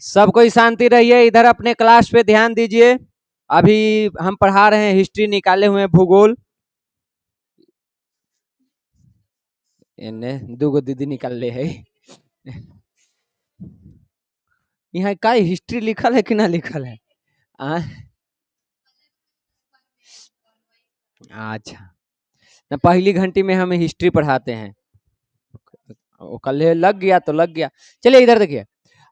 सब कोई शांति रहिए, इधर अपने क्लास पे ध्यान दीजिए। अभी हम पढ़ा रहे हैं हिस्ट्री, निकाले हुए हैं भूगोल। इन्हें दूगो दीदी निकाल ले है। यहाँ का हिस्ट्री लिखल है कि ना लिखल है? अच्छा, ना पहली घंटी में हमें हिस्ट्री पढ़ाते हैं। कल लग गया तो लग गया। चलिए इधर देखिए,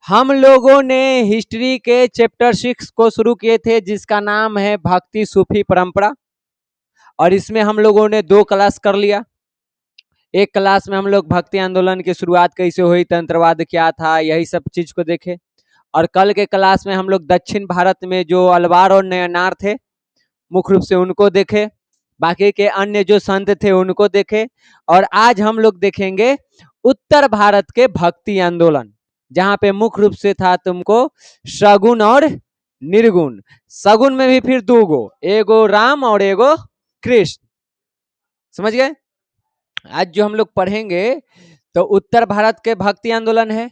हम लोगों ने हिस्ट्री के चैप्टर 6 को शुरू किए थे, जिसका नाम है भक्ति सूफी परंपरा। और इसमें हम लोगों ने 2 क्लास कर लिया। एक क्लास में हम लोग भक्ति आंदोलन की शुरुआत कैसे हुई, तंत्रवाद क्या था, यही सब चीज को देखे। और कल के क्लास में हम लोग दक्षिण भारत में जो अलवार और नयनार थे, मुख्य रूप से उनको देखे। बाकी के अन्य जो संत थे उनको देखे। और आज हम लोग देखेंगे उत्तर भारत के भक्ति आंदोलन, जहां पे मुख्य रूप से था तुमको सगुन और निर्गुण। सगुन में भी फिर 2 गो, एगो राम और एगो कृष्ण। समझ गए? आज जो हम लोग पढ़ेंगे तो उत्तर भारत के भक्ति आंदोलन है।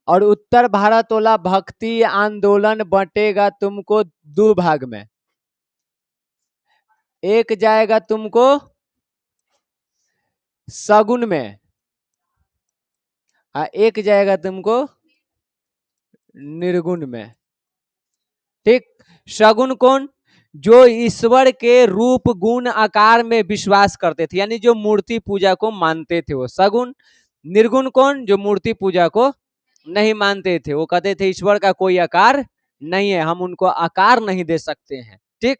और उत्तर भारत वाला भक्ति आंदोलन बटेगा तुमको 2 भाग में। एक जाएगा तुमको सगुन में, एक जाएगा तुमको निर्गुण में। ठीक, सगुन कौन? जो ईश्वर के रूप गुण आकार में विश्वास करते थे, यानी जो मूर्ति पूजा को मानते थे, वो सगुन। निर्गुण कौन? जो मूर्ति पूजा को नहीं मानते थे, वो कहते थे ईश्वर का कोई आकार नहीं है, हम उनको आकार नहीं दे सकते हैं। ठीक,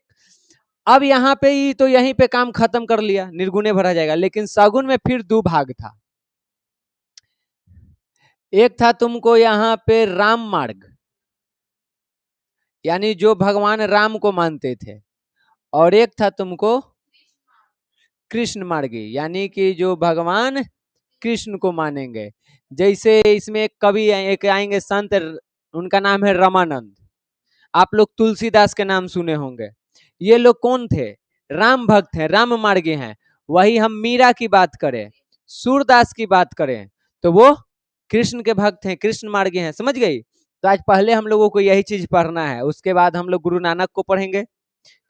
अब यहाँ पे ही तो यहीं पे काम खत्म कर लिया, निर्गुणे भरा जाएगा। लेकिन सगुन में फिर 2 भाग था। एक था तुमको यहाँ पे राम मार्ग, यानी जो भगवान राम को मानते थे। और एक था तुमको कृष्ण मार्गी, यानी कि जो भगवान कृष्ण को मानेंगे। जैसे इसमें एक कवि एक आएंगे संत, उनका नाम है रामानंद। आप लोग तुलसीदास के नाम सुने होंगे। ये लोग कौन थे? राम भक्त हैं, राम मार्गी हैं। वही हम मीरा की बात करें, सूरदास की बात करें, तो वो कृष्ण के भक्त हैं, कृष्ण मार्गी हैं। समझ गई? तो आज पहले हम लोगों को यही चीज पढ़ना है। उसके बाद हम लोग गुरु नानक को पढ़ेंगे,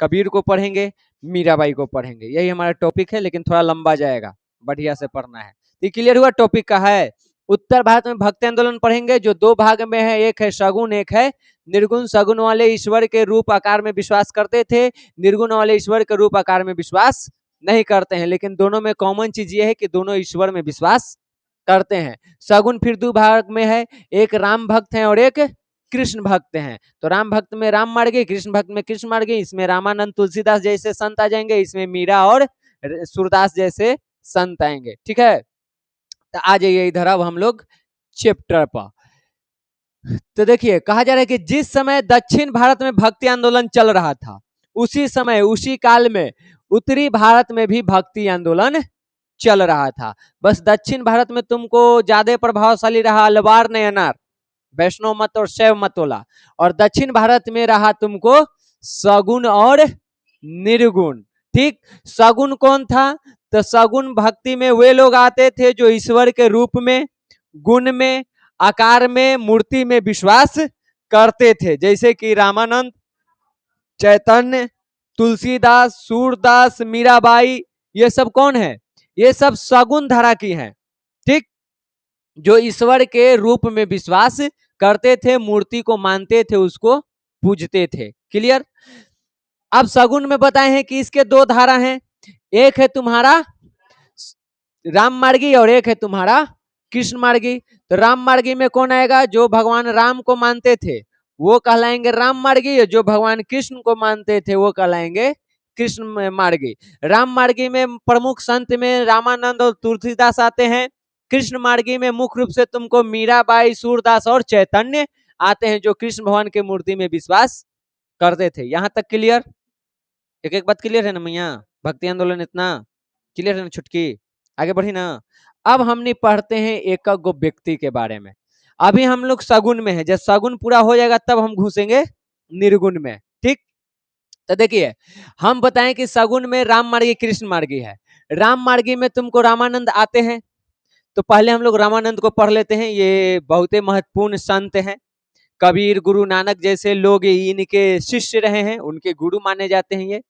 कबीर को पढ़ेंगे, मीराबाई को पढ़ेंगे। यही हमारा टॉपिक है, लेकिन थोड़ा लंबा जाएगा, बढ़िया से पढ़ना है। ये क्लियर हुआ टॉपिक का है? उत्तर भारत में भक्ति आंदोलन पढ़ेंगे, जो 2 भाग में है, एक है सगुन, एक है निर्गुण। सगुन वाले ईश्वर के रूप आकार में विश्वास करते थे, निर्गुण वाले ईश्वर के रूप आकार में विश्वास नहीं करते हैं। लेकिन दोनों में कॉमन चीज ये है कि दोनों ईश्वर में विश्वास करते हैं। सगुन फिर 2 भाग में है, एक राम भक्त है और एक कृष्ण भक्त हैं। तो राम भक्त में राम मार्गी, कृष्ण भक्त में कृष्ण मार्गी। इसमें रामानंद तुलसीदास जैसे संत आ जाएंगे, इसमें मीरा और सूरदास जैसे संत आएंगे। ठीक है, तो आ जाइए इधर अब हम लोग चैप्टर पर। तो देखिए, कहा जा रहा है कि जिस समय दक्षिण भारत में भक्ति आंदोलन चल रहा था, उसी समय उसी काल में उत्तरी भारत में भी भक्ति आंदोलन चल रहा था। बस दक्षिण भारत में तुमको ज्यादा प्रभावशाली रहा अलवार नयनार, वैष्णव मत और शैव मत वाला। और दक्षिण भारत में रहा तुमको सगुन और निर्गुण। ठीक, सगुन कौन था? तो सगुन भक्ति में वे लोग आते थे जो ईश्वर के रूप में, गुण में, आकार में, मूर्ति में विश्वास करते थे। जैसे कि रामानंद, चैतन्य, तुलसीदास, सूरदास, मीराबाई, ये सब कौन है? ये सब सगुन धारा की हैं। ठीक, जो ईश्वर के रूप में विश्वास करते थे, मूर्ति को मानते थे, उसको पूजते थे। क्लियर? अब सगुन में बताए हैं कि इसके 2 धारा हैं, एक है तुम्हारा राम मार्गी और एक है तुम्हारा कृष्ण मार्गी। तो राम मार्गी में कौन आएगा? जो भगवान राम को मानते थे वो कहलाएंगे राम मार्गी, जो भगवान कृष्ण को मानते थे वो कहलाएंगे कृष्ण मार्गी। राम मार्गी में प्रमुख संत में रामानंद और तुलसीदास आते हैं। कृष्ण मार्गी में मुख्य रूप से तुमको मीराबाई, सूरदास और चैतन्य आते हैं, जो कृष्ण भगवान के मूर्ति में विश्वास करते थे। यहां तक क्लियर? एक एक बात क्लियर है ना मैया? भक्ति आंदोलन इतना क्लियर है ना? छुटकी आगे बढ़ी ना? अब हमने पढ़ते हैं एक गो व्यक्ति के बारे में। अभी हम लोग सगुन में है, जब सगुन पूरा हो जाएगा तब हम घुसेंगे निर्गुण में। ठीक, तो देखिए, हम बताएं कि सगुन में राम मार्गी, कृष्ण मार्गी है। राम मार्गी में तुमको रामानंद आते हैं। तो पहले हम लोग रामानंद को पढ़ लेते हैं, ये बहुत ही महत्वपूर्ण संत हैं। कबीर, गुरु नानक जैसे लोग इनके शिष्य रहे हैं, उनके गुरु माने जाते हैं ये।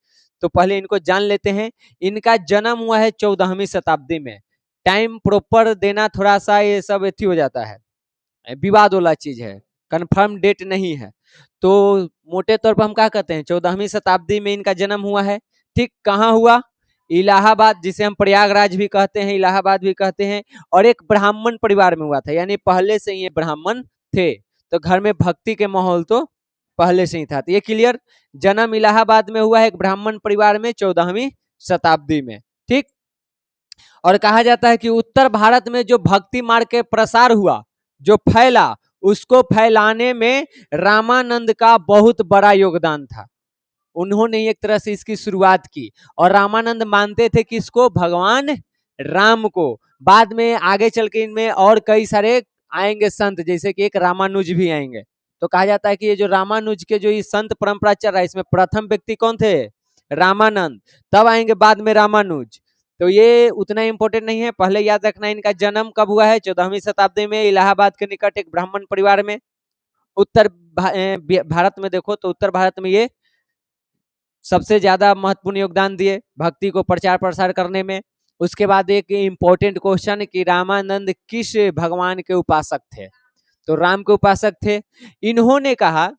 तो पहले इनको जान लेते हैं। इनका जन्म हुआ है 14वीं शताब्दी में। टाइम प्रॉपर देना थोड़ा सा ये सब एथी हो जाता है, विवाद वाला चीज है, कंफर्म डेट नहीं है। तो मोटे तौर पर हम क्या कहते हैं, 14वीं शताब्दी में इनका जन्म हुआ है। ठीक, कहाँ हुआ? इलाहाबाद, जिसे हम प्रयागराज भी कहते हैं, इलाहाबाद भी कहते हैं। और एक ब्राह्मण परिवार में हुआ था, यानी पहले से ये ब्राह्मण थे, तो घर में भक्ति के माहौल तो पहले से ही था। तो ये क्लियर, जन्म इलाहाबाद में हुआ है, एक ब्राह्मण परिवार में, 14वीं शताब्दी में। ठीक, और कहा जाता है कि उत्तर भारत में जो भक्ति मार्ग के प्रसार हुआ, जो फैला, उसको फैलाने में रामानंद का बहुत बड़ा योगदान था। उन्होंने एक तरह से इसकी शुरुआत की, और रामानंद मानते थे कि इसको भगवान राम को। बाद में आगे चल के इनमें और कई सारे आएंगे संत, जैसे कि एक रामानुज भी आएंगे। तो कहा जाता है कि ये जो रामानुज के जो ये संत परंपरा चल रहा है, इसमें प्रथम व्यक्ति कौन थे? रामानंद। तब आएंगे बाद में रामानुज। तो ये उतना इंपॉर्टेंट नहीं है, पहले याद रखना इनका जन्म कब हुआ है, 14वीं शताब्दी में, इलाहाबाद के निकट एक ब्राह्मण परिवार में। उत्तर भारत में देखो तो उत्तर भारत में ये सबसे ज्यादा महत्वपूर्ण योगदान दिए भक्ति को प्रचार प्रसार करने में। उसके बाद एक इंपॉर्टेंट क्वेश्चन कि रामानंद किस भगवान के उपासक थे? तो राम के उपासक थे। इन्होंने कहा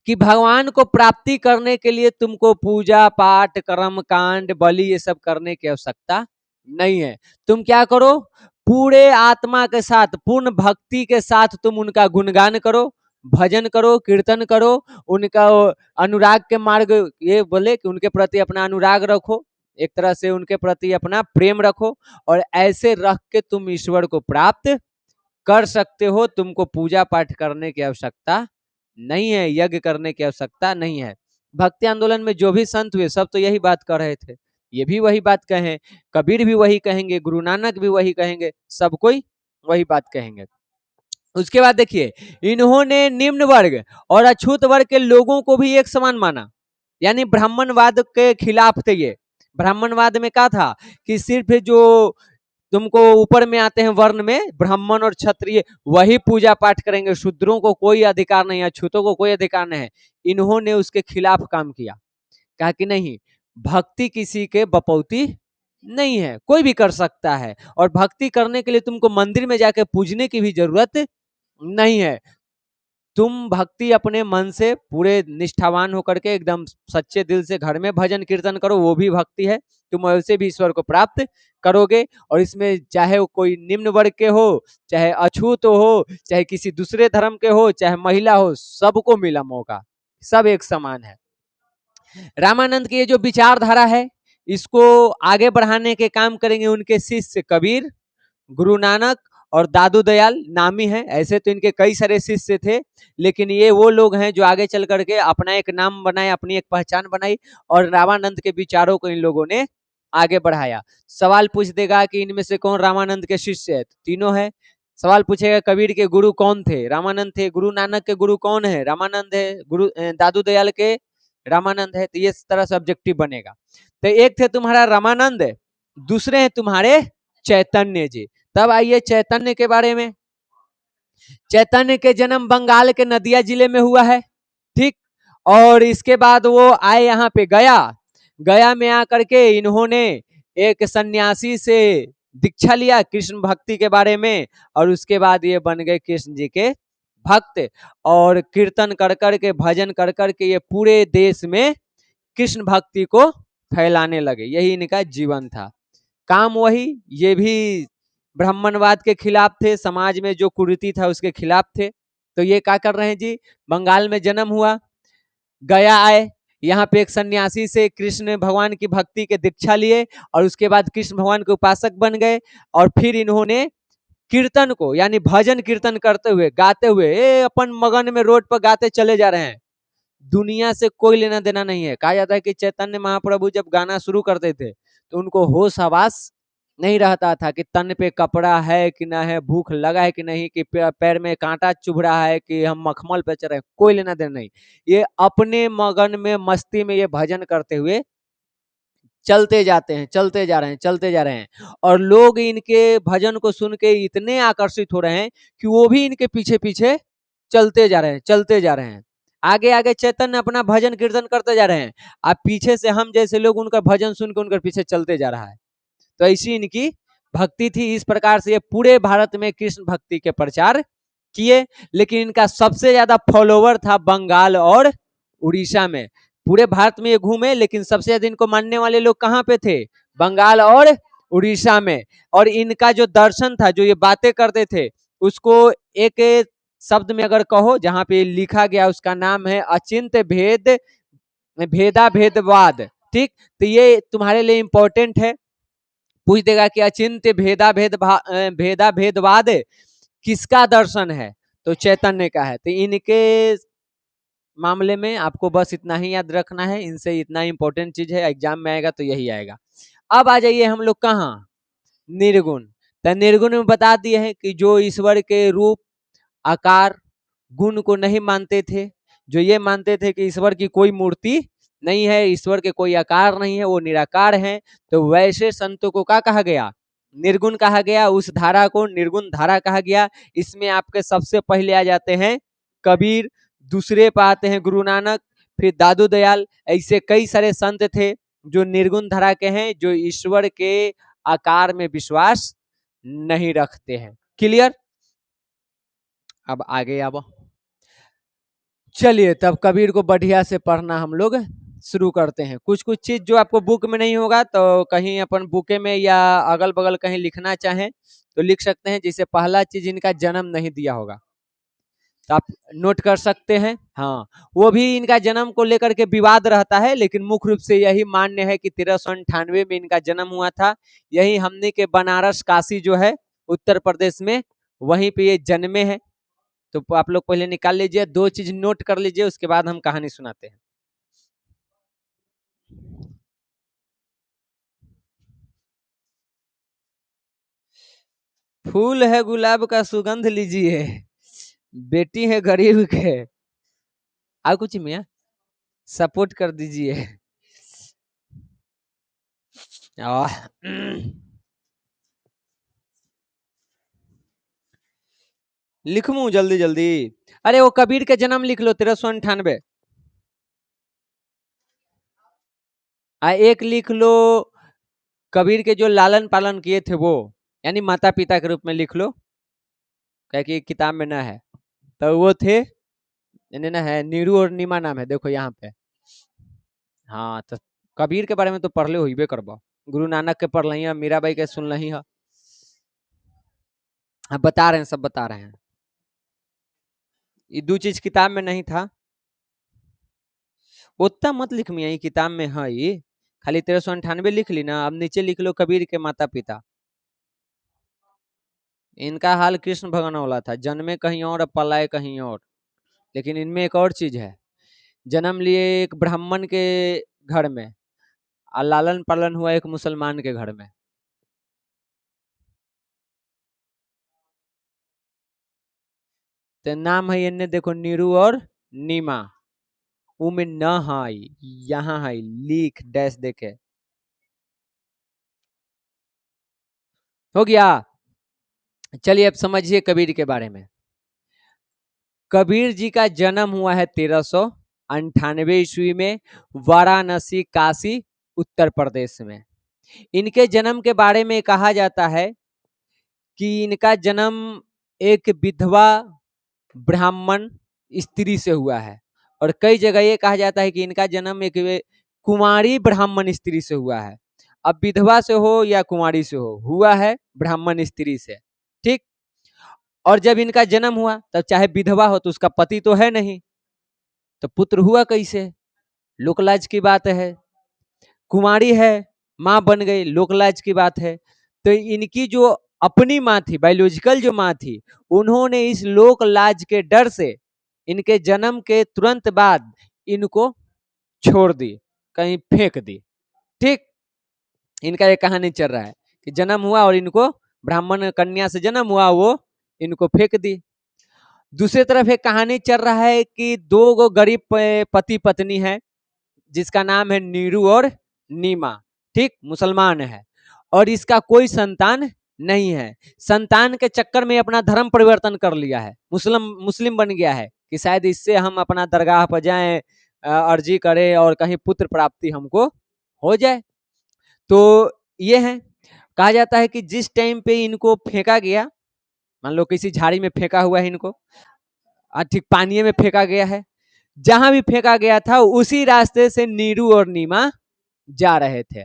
कि भगवान को प्राप्ति करने के लिए तुमको पूजा पाठ, कर्म कांड, बलि, ये सब करने की आवश्यकता नहीं है। तुम क्या करो? पूरे आत्मा के साथ, पूर्ण भक्ति के साथ तुम उनका गुणगान करो, भजन करो, कीर्तन करो, उनका अनुराग के मार्ग, ये बोले कि उनके प्रति अपना अनुराग रखो, एक तरह से उनके प्रति अपना प्रेम रखो, और ऐसे रख के तुम ईश्वर को प्राप्त कर सकते हो। तुमको पूजा पाठ करने की आवश्यकता नहीं है, यज्ञ करने की आवश्यकता नहीं है। भक्ति आंदोलन में जो भी संत हुए सब तो यही बात कर रहे थे, ये भी वही बात कहें, कबीर भी वही कहेंगे, गुरु नानक भी वही कहेंगे, सब कोई वही बात कहेंगे। उसके बाद देखिए, इन्होंने निम्न वर्ग और अछूत वर्ग के लोगों को भी एक समान माना, यानी ब्राह्मणवाद के खिलाफ थे ये। ब्राह्मणवाद में क्या था कि सिर्फ जो तुमको ऊपर में आते हैं वर्ण में, ब्राह्मण और क्षत्रिय, वही पूजा पाठ करेंगे, शूद्रों को कोई अधिकार नहीं है, अछूतों को कोई अधिकार नहीं है। इन्होंने उसके खिलाफ काम किया, कहा कि नहीं, भक्ति किसी के बपौती नहीं है, कोई भी कर सकता है, और भक्ति करने के लिए तुमको मंदिर में जाके पूजने की भी जरूरत नहीं है। तुम भक्ति अपने मन से पूरे निष्ठावान होकर के एकदम सच्चे दिल से घर में भजन कीर्तन करो, वो भी भक्ति है। तुम वैसे भी ईश्वर को प्राप्त करोगे। और इसमें चाहे वो कोई निम्न वर्ग के हो, चाहे अछूत हो, चाहे किसी दूसरे धर्म के हो, चाहे महिला हो, सबको मिला मौका, सब एक समान है। रामानंद की ये जो विचारधारा है, इसको आगे बढ़ाने के काम करेंगे उनके शिष्य कबीर, गुरु नानक और दादू दयाल, नामी है। ऐसे तो इनके कई सारे शिष्य थे, लेकिन ये वो लोग हैं जो आगे चल करके अपना एक नाम बनाए, अपनी एक पहचान बनाई, और रामानंद के विचारों को इन लोगों ने आगे बढ़ाया। सवाल पूछ देगा कि इनमें से कौन रामानंद के शिष्य है? तीनों है। सवाल पूछेगा कबीर के गुरु कौन थे? रामानंद थे। गुरु नानक के गुरु कौन है? रामानंद है। गुरु दादू दयाल के रामानंद है। तो ये तरह से ऑब्जेक्टिव बनेगा। तो एक थे तुम्हारा रामानंद, दूसरे हैं तुम्हारे चैतन्य जी। तब आइए चैतन्य के बारे में। चैतन्य के जन्म बंगाल के नदिया जिले में हुआ है, ठीक। और इसके बाद वो आए यहाँ पे गया। गया में आकर के इन्होंने एक सन्यासी से दीक्षा लिया कृष्ण भक्ति के बारे में, और उसके बाद ये बन गए कृष्ण जी के भक्त, और कीर्तन कर कर के, भजन कर कर के ये पूरे देश में कृष्ण भक्ति को फैलाने लगे। यही इनका जीवन था, काम वही। ये भी ब्राह्मणवाद के खिलाफ थे, समाज में जो कुरीति था उसके खिलाफ थे। तो ये क्या कर रहे हैं जी, बंगाल में जन्म हुआ, गया आए, यहाँ पे एक सन्यासी से कृष्ण भगवान की भक्ति के दीक्षा लिए, और उसके बाद कृष्ण भगवान के उपासक बन गए। और फिर इन्होंने कीर्तन को, यानी भजन कीर्तन करते हुए, गाते हुए, अपन मगन में रोड पर गाते चले जा रहे हैं, दुनिया से कोई लेना देना नहीं है। कहा जाता है कि चैतन्य महाप्रभु जब गाना शुरू करते थे तो उनको होश हवास नहीं रहता था कि तन पे कपड़ा है कि ना है, भूख लगा है कि नहीं, कि पैर में कांटा चुभ रहा है, कि हम मखमल पे चढ़े, कोई लेना देना नहीं। ये अपने मगन में, मस्ती में ये भजन करते हुए चलते जाते हैं, चलते जा रहे हैं, चलते जा रहे हैं। और लोग इनके भजन को सुन के इतने आकर्षित हो रहे हैं कि वो भी इनके पीछे पीछे चलते जा रहे हैं, चलते जा रहे हैं। आगे आगे चैतन्य अपना भजन कीर्तन करते जा रहे हैं, अब पीछे से हम जैसे लोग उनका भजन सुन के उनके पीछे चलते जा रहा है। तो ऐसी इनकी भक्ति थी। इस प्रकार से ये पूरे भारत में कृष्ण भक्ति के प्रचार किए। लेकिन इनका सबसे ज्यादा फॉलोवर था बंगाल और उड़ीसा में। पूरे भारत में ये घूमे, लेकिन सबसे ज्यादा इनको मानने वाले लोग कहाँ पे थे? बंगाल और उड़ीसा में। और इनका जो दर्शन था, जो ये बातें करते थे, उसको एक शब्द में अगर कहो, जहां पे लिखा गया, उसका नाम है अचिंत भेद भेदा भेदवाद। ठीक, तो ये तुम्हारे लिए इंपॉर्टेंट है। पूछ देगा कि अचिंत भेदा भेदवाद किसका दर्शन है? तो चैतन्य का है। तो इनके मामले में आपको बस इतना ही याद रखना है। इनसे इतना इंपॉर्टेंट चीज है, एग्जाम में आएगा तो यही आएगा। अब आ जाइए हम लोग कहाँ? निर्गुण। तो निर्गुण में बता दिए हैं कि जो ईश्वर के रूप, आकार, गुण को नहीं मानते थे, जो ये मानते थे कि ईश्वर की कोई मूर्ति नहीं है, ईश्वर के कोई आकार नहीं है, वो निराकार है, तो वैसे संतों को क्या कहा गया? निर्गुण कहा गया। उस धारा को निर्गुण धारा कहा गया। इसमें आपके सबसे पहले आ जाते हैं कबीर, दूसरे पे आते हैं गुरु नानक, फिर दादू दयाल। ऐसे कई सारे संत थे जो निर्गुण धारा के हैं, जो ईश्वर के आकार में विश्वास नहीं रखते हैं। क्लियर? अब आगे अब चलिए, तब कबीर को बढ़िया से पढ़ना हम लोग शुरू करते हैं। कुछ कुछ चीज जो आपको बुक में नहीं होगा, तो कहीं अपन बुके में या अगल बगल कहीं लिखना चाहें तो लिख सकते हैं। जैसे पहला चीज, इनका जन्म नहीं दिया होगा, तो आप नोट कर सकते हैं। हाँ, वो भी इनका जन्म को लेकर के विवाद रहता है, लेकिन मुख्य रूप से यही मान्य है कि 1398 में इनका जन्म हुआ था। यही हमने के बनारस काशी जो है उत्तर प्रदेश में, वहीं पे ये जन्मे हैं। तो आप लोग पहले निकाल लीजिए, दो चीज नोट कर लीजिए, उसके बाद हम कहानी सुनाते हैं। फूल है गुलाब का सुगंध लीजिए, बेटी है गरीब के, और कुछ मियाँ सपोर्ट कर दीजिए। लिखूं जल्दी जल्दी? अरे वो कबीर के जन्म लिख लो, 1398। एक लिख लो कबीर के जो लालन पालन किए थे वो, यानी माता पिता के रूप में लिख लो, क्या कि किताब में ना है। तो वो थे, ना है, नीरू और नीमा नाम है, देखो यहाँ पे। हाँ, तो कबीर के बारे में तो पढ़ ले हुई करबो, गुरु नानक के पढ़ लही, मीराबाई के सुन लही है। अब बता रहे हैं, सब बता रहे हैं। ये दो चीज किताब में नहीं था, उतना मत लिख मिया, ये किताब में है। ये खाली 1398 लिख ली ना, अब नीचे लिख लो कबीर के माता पिता। इनका हाल कृष्ण भगवान वाला था, जन्मे कहीं और, पलाए कहीं और। लेकिन इनमें एक और चीज है, जन्म लिए एक ब्राह्मण के घर में और लालन पालन हुआ एक मुसलमान के घर में। तो नाम है, इन्हें देखो, नीरू और नीमा। ऊ में न है, यहाँ है, लिख डैश देखे। हो गया? चलिए अब समझिए कबीर के बारे में। कबीर जी का जन्म हुआ है 1398 ईस्वी में, वाराणसी काशी उत्तर प्रदेश में। इनके जन्म के बारे में कहा जाता है कि इनका जन्म एक विधवा ब्राह्मण स्त्री से हुआ है, और कई जगह ये कहा जाता है कि इनका जन्म एक कुमारी ब्राह्मण स्त्री से हुआ है। अब विधवा से हो या कुमारी से हो, हुआ है ब्राह्मण स्त्री से। ठीक, और जब इनका जन्म हुआ, तब चाहे विधवा हो तो उसका पति तो है नहीं, तो पुत्र हुआ कैसे? लोकलाज की बात है। कुमारी है, माँ बन गई, लोकलाज की बात है। तो इनकी जो अपनी माँ थी, बायोलॉजिकल जो माँ थी, उन्होंने इस लोक लाज के डर से इनके जन्म के तुरंत बाद इनको छोड़ दी, कहीं फेंक दी। ठीक, इनका एक कहानी चल रहा है कि जन्म हुआ और इनको ब्राह्मण कन्या से जन्म हुआ, वो इनको फेंक दी। दूसरी तरफ एक कहानी चल रहा है कि दो गो गरीब पति पत्नी है, जिसका नाम है नीरू और नीमा। ठीक, मुसलमान है, और इसका कोई संतान नहीं है। संतान के चक्कर में अपना धर्म परिवर्तन कर लिया है, मुस्लिम बन गया है कि शायद इससे हम अपना दरगाह पर जाएं, अर्जी करें और कहीं पुत्र प्राप्ति हमको हो जाए। तो ये है, कहा जाता है कि जिस टाइम पे इनको फेंका गया, मान लो किसी झाड़ी में फेंका हुआ है इनको, ठीक पानी में फेंका गया है, जहां भी फेंका गया था उसी रास्ते से नीरू और नीमा जा रहे थे।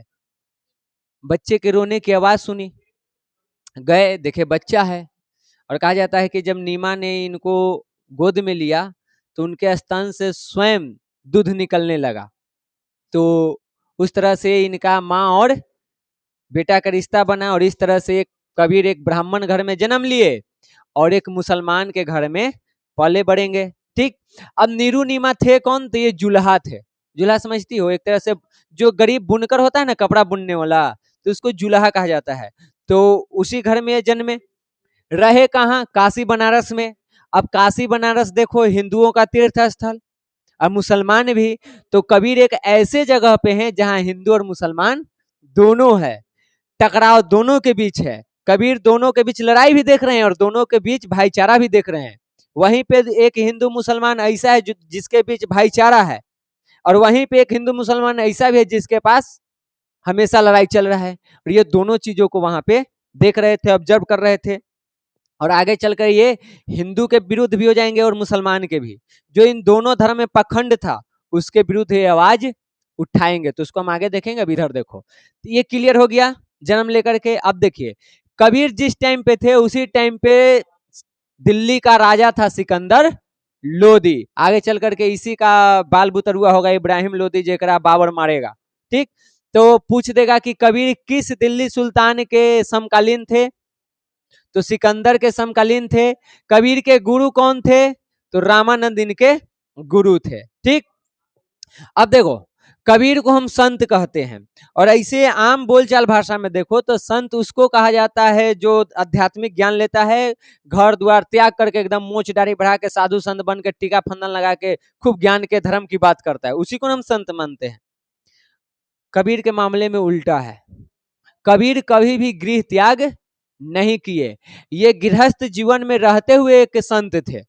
बच्चे के रोने की आवाज सुनी, गए, देखे बच्चा है। और कहा जाता है कि जब नीमा ने इनको गोद में लिया तो उनके स्तन से स्वयं दूध निकलने लगा। तो उस तरह से इनका माँ और बेटा का रिश्ता बना, और इस तरह से कबीर एक ब्राह्मण घर में जन्म लिए और एक मुसलमान के घर में पले बढ़ेंगे। ठीक, अब नीरू नीमा थे कौन? तो ये जुल्हा थे। जुल्हा समझती हो? एक तरह से जो गरीब बुनकर होता है ना, कपड़ा बुनने वाला, तो उसको जुल्हा कहा जाता है। तो उसी घर में जन्मे, रहे कहाँ? काशी बनारस में। अब काशी बनारस देखो हिंदुओं का तीर्थ स्थल, और मुसलमान भी। तो कबीर एक ऐसे जगह पे हैं जहां हिंदू और मुसलमान दोनों है, टकराव दोनों के बीच है। कबीर दोनों के बीच लड़ाई भी देख रहे हैं और दोनों के बीच भाईचारा भी देख रहे हैं। वहीं पे एक हिंदू मुसलमान ऐसा है जिसके बीच भाईचारा है, और वहीं पे एक हिंदू मुसलमान ऐसा भी है जिसके पास हमेशा लड़ाई चल रहा है। और ये दोनों चीजों को वहां पे देख रहे थे, ऑब्जर्व कर रहे थे। और आगे चलकर ये हिंदू के विरुद्ध भी हो जाएंगे और मुसलमान के भी। जो इन दोनों धर्म में पखंड था उसके विरुद्ध ये आवाज उठाएंगे। तो उसको हम आगे देखेंगे। अब इधर देखो, तो ये क्लियर हो गया जन्म लेकर के। अब देखिए कबीर जिस टाइम पे थे उसी टाइम पे दिल्ली का राजा था सिकंदर लोदी। आगे चल करके इसी का बाल बुतरुआ होगा इब्राहिम लोदी, जेकरा बाबर मारेगा। ठीक, तो पूछ देगा कि कबीर किस दिल्ली सुल्तान के समकालीन थे? तो सिकंदर के समकालीन थे। कबीर के गुरु कौन थे? तो रामानंद इनके गुरु थे। ठीक, अब देखो कबीर को हम संत कहते हैं, और ऐसे आम बोलचाल भाषा में देखो तो संत उसको कहा जाता है जो आध्यात्मिक ज्ञान लेता है, घर द्वार त्याग करके एकदम मोच दाढ़ी बढ़ा के साधु संत बन के टीका फंदन लगा के खूब ज्ञान के धर्म की बात करता है, उसी को हम संत मानते हैं। कबीर के मामले में उल्टा है। कबीर कभी भी गृह त्याग नहीं किए, ये गृहस्थ जीवन में रहते हुए एक संत थे।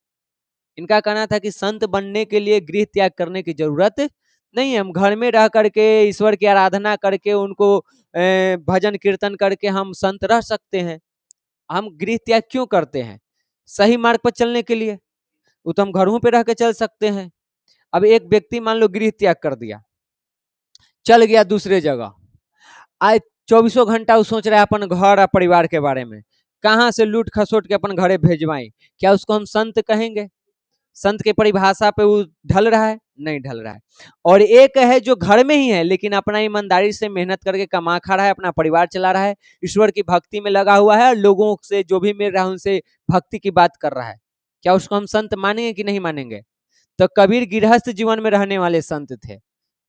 इनका कहना था कि संत बनने के लिए गृह त्याग करने की जरूरत नहीं है, हम घर में रह करके ईश्वर की आराधना करके उनको भजन कीर्तन करके हम संत रह सकते हैं। हम गृह त्याग क्यों करते हैं? सही मार्ग पर चलने के लिए। वो तो हम घरों पे रह के चल सकते हैं। अब एक व्यक्ति मान लो गृह त्याग कर दिया, चल गया दूसरे जगह, आज 24 घंटा वो सोच रहा है अपन घर और परिवार के बारे में, कहाँ से लूट खसोट के अपन घरे भेजवाएं। क्या उसको हम संत कहेंगे? संत के परिभाषा पे वो ढल रहा है? नहीं ढल रहा है। और एक है जो घर में ही है लेकिन अपना ईमानदारी से मेहनत करके कमा खा रहा है, अपना परिवार चला रहा है, ईश्वर की भक्ति में लगा हुआ है और लोगों से जो भी मिल रहा है उनसे भक्ति की बात कर रहा है। क्या उसको हम संत मानेंगे कि नहीं मानेंगे? तो कबीर गृहस्थ जीवन में रहने वाले संत थे,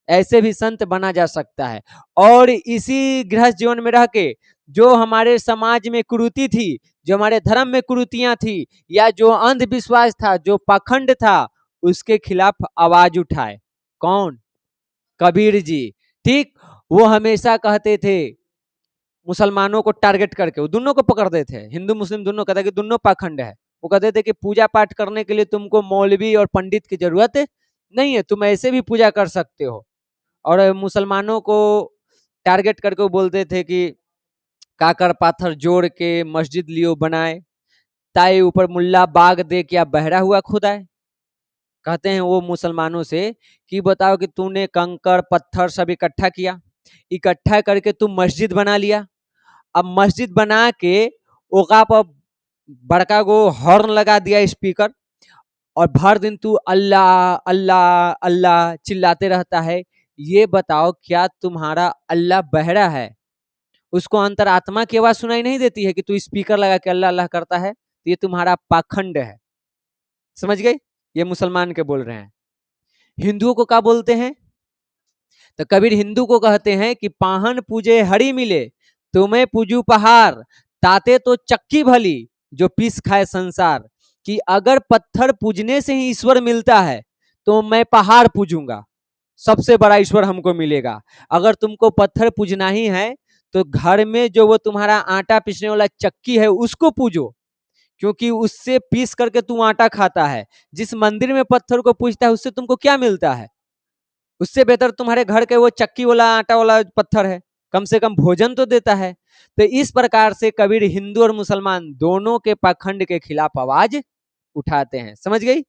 ऐसे भी संत बना जा सकता है। और इसी गृहस्थ जीवन में रह के जो हमारे समाज में कुरीति थी, जो हमारे धर्म में कुरीतियां थी, या जो अंधविश्वास था, जो पाखंड था, उसके खिलाफ आवाज उठाए। कौन? कबीर जी। ठीक, वो हमेशा कहते थे मुसलमानों को टारगेट करके, वो दोनों को पकड़ते थे, हिंदू मुस्लिम दोनों, कहते कि दोनों पाखंड है। वो कहते थे कि पूजा पाठ करने के लिए तुमको मौलवी और पंडित की जरूरत नहीं है, तुम ऐसे भी पूजा कर सकते हो। और मुसलमानों को टारगेट करके वो बोलते थे कि काकर पाथर जोड़ के मस्जिद लियो बनाए, ताए ऊपर मुल्ला बाग दे क्या बहरा हुआ खुदाए। कहते हैं वो मुसलमानों से कि बताओ कि तूने कंकड़ पत्थर सब इकट्ठा किया, इकट्ठा करके तू मस्जिद बना लिया। अब मस्जिद बना के ओका पर बड़का गो हॉर्न लगा दिया स्पीकर, और भर दिन तू अल्लाह अल्लाह अल्लाह चिल्लाते रहता है। ये बताओ क्या तुम्हारा अल्लाह बहरा है? उसको अंतरात्मा की आवाज सुनाई नहीं देती है कि तू स्पीकर लगा के अल्लाह अल्लाह करता है? तो ये तुम्हारा पाखंड है। समझ गए? ये मुसलमान के बोल रहे हैं। हिंदुओं को क्या बोलते हैं? तो कबीर हिंदू को कहते हैं कि पाहन पूजे हरि मिले, तुम्हें पूजू पहाड़, ताते तो चक्की भली जो पीस खाए संसार। कि अगर पत्थर पूजने से ही ईश्वर मिलता है तो मैं पहाड़ पूजूंगा, सबसे बड़ा ईश्वर हमको मिलेगा। अगर तुमको पत्थर पूजना ही है तो घर में जो वो तुम्हारा आटा पीसने वाला चक्की है उसको पूजो, क्योंकि उससे पीस करके तू आटा खाता है। जिस मंदिर में पत्थर को पूजता है उससे तुमको क्या मिलता है? उससे बेहतर तुम्हारे घर के वो चक्की वाला आटा वाला पत्थर है, कम से कम भोजन तो देता है। तो इस प्रकार से कबीर हिंदू और मुसलमान दोनों के पाखंड के खिलाफ आवाज उठाते हैं। समझ गई?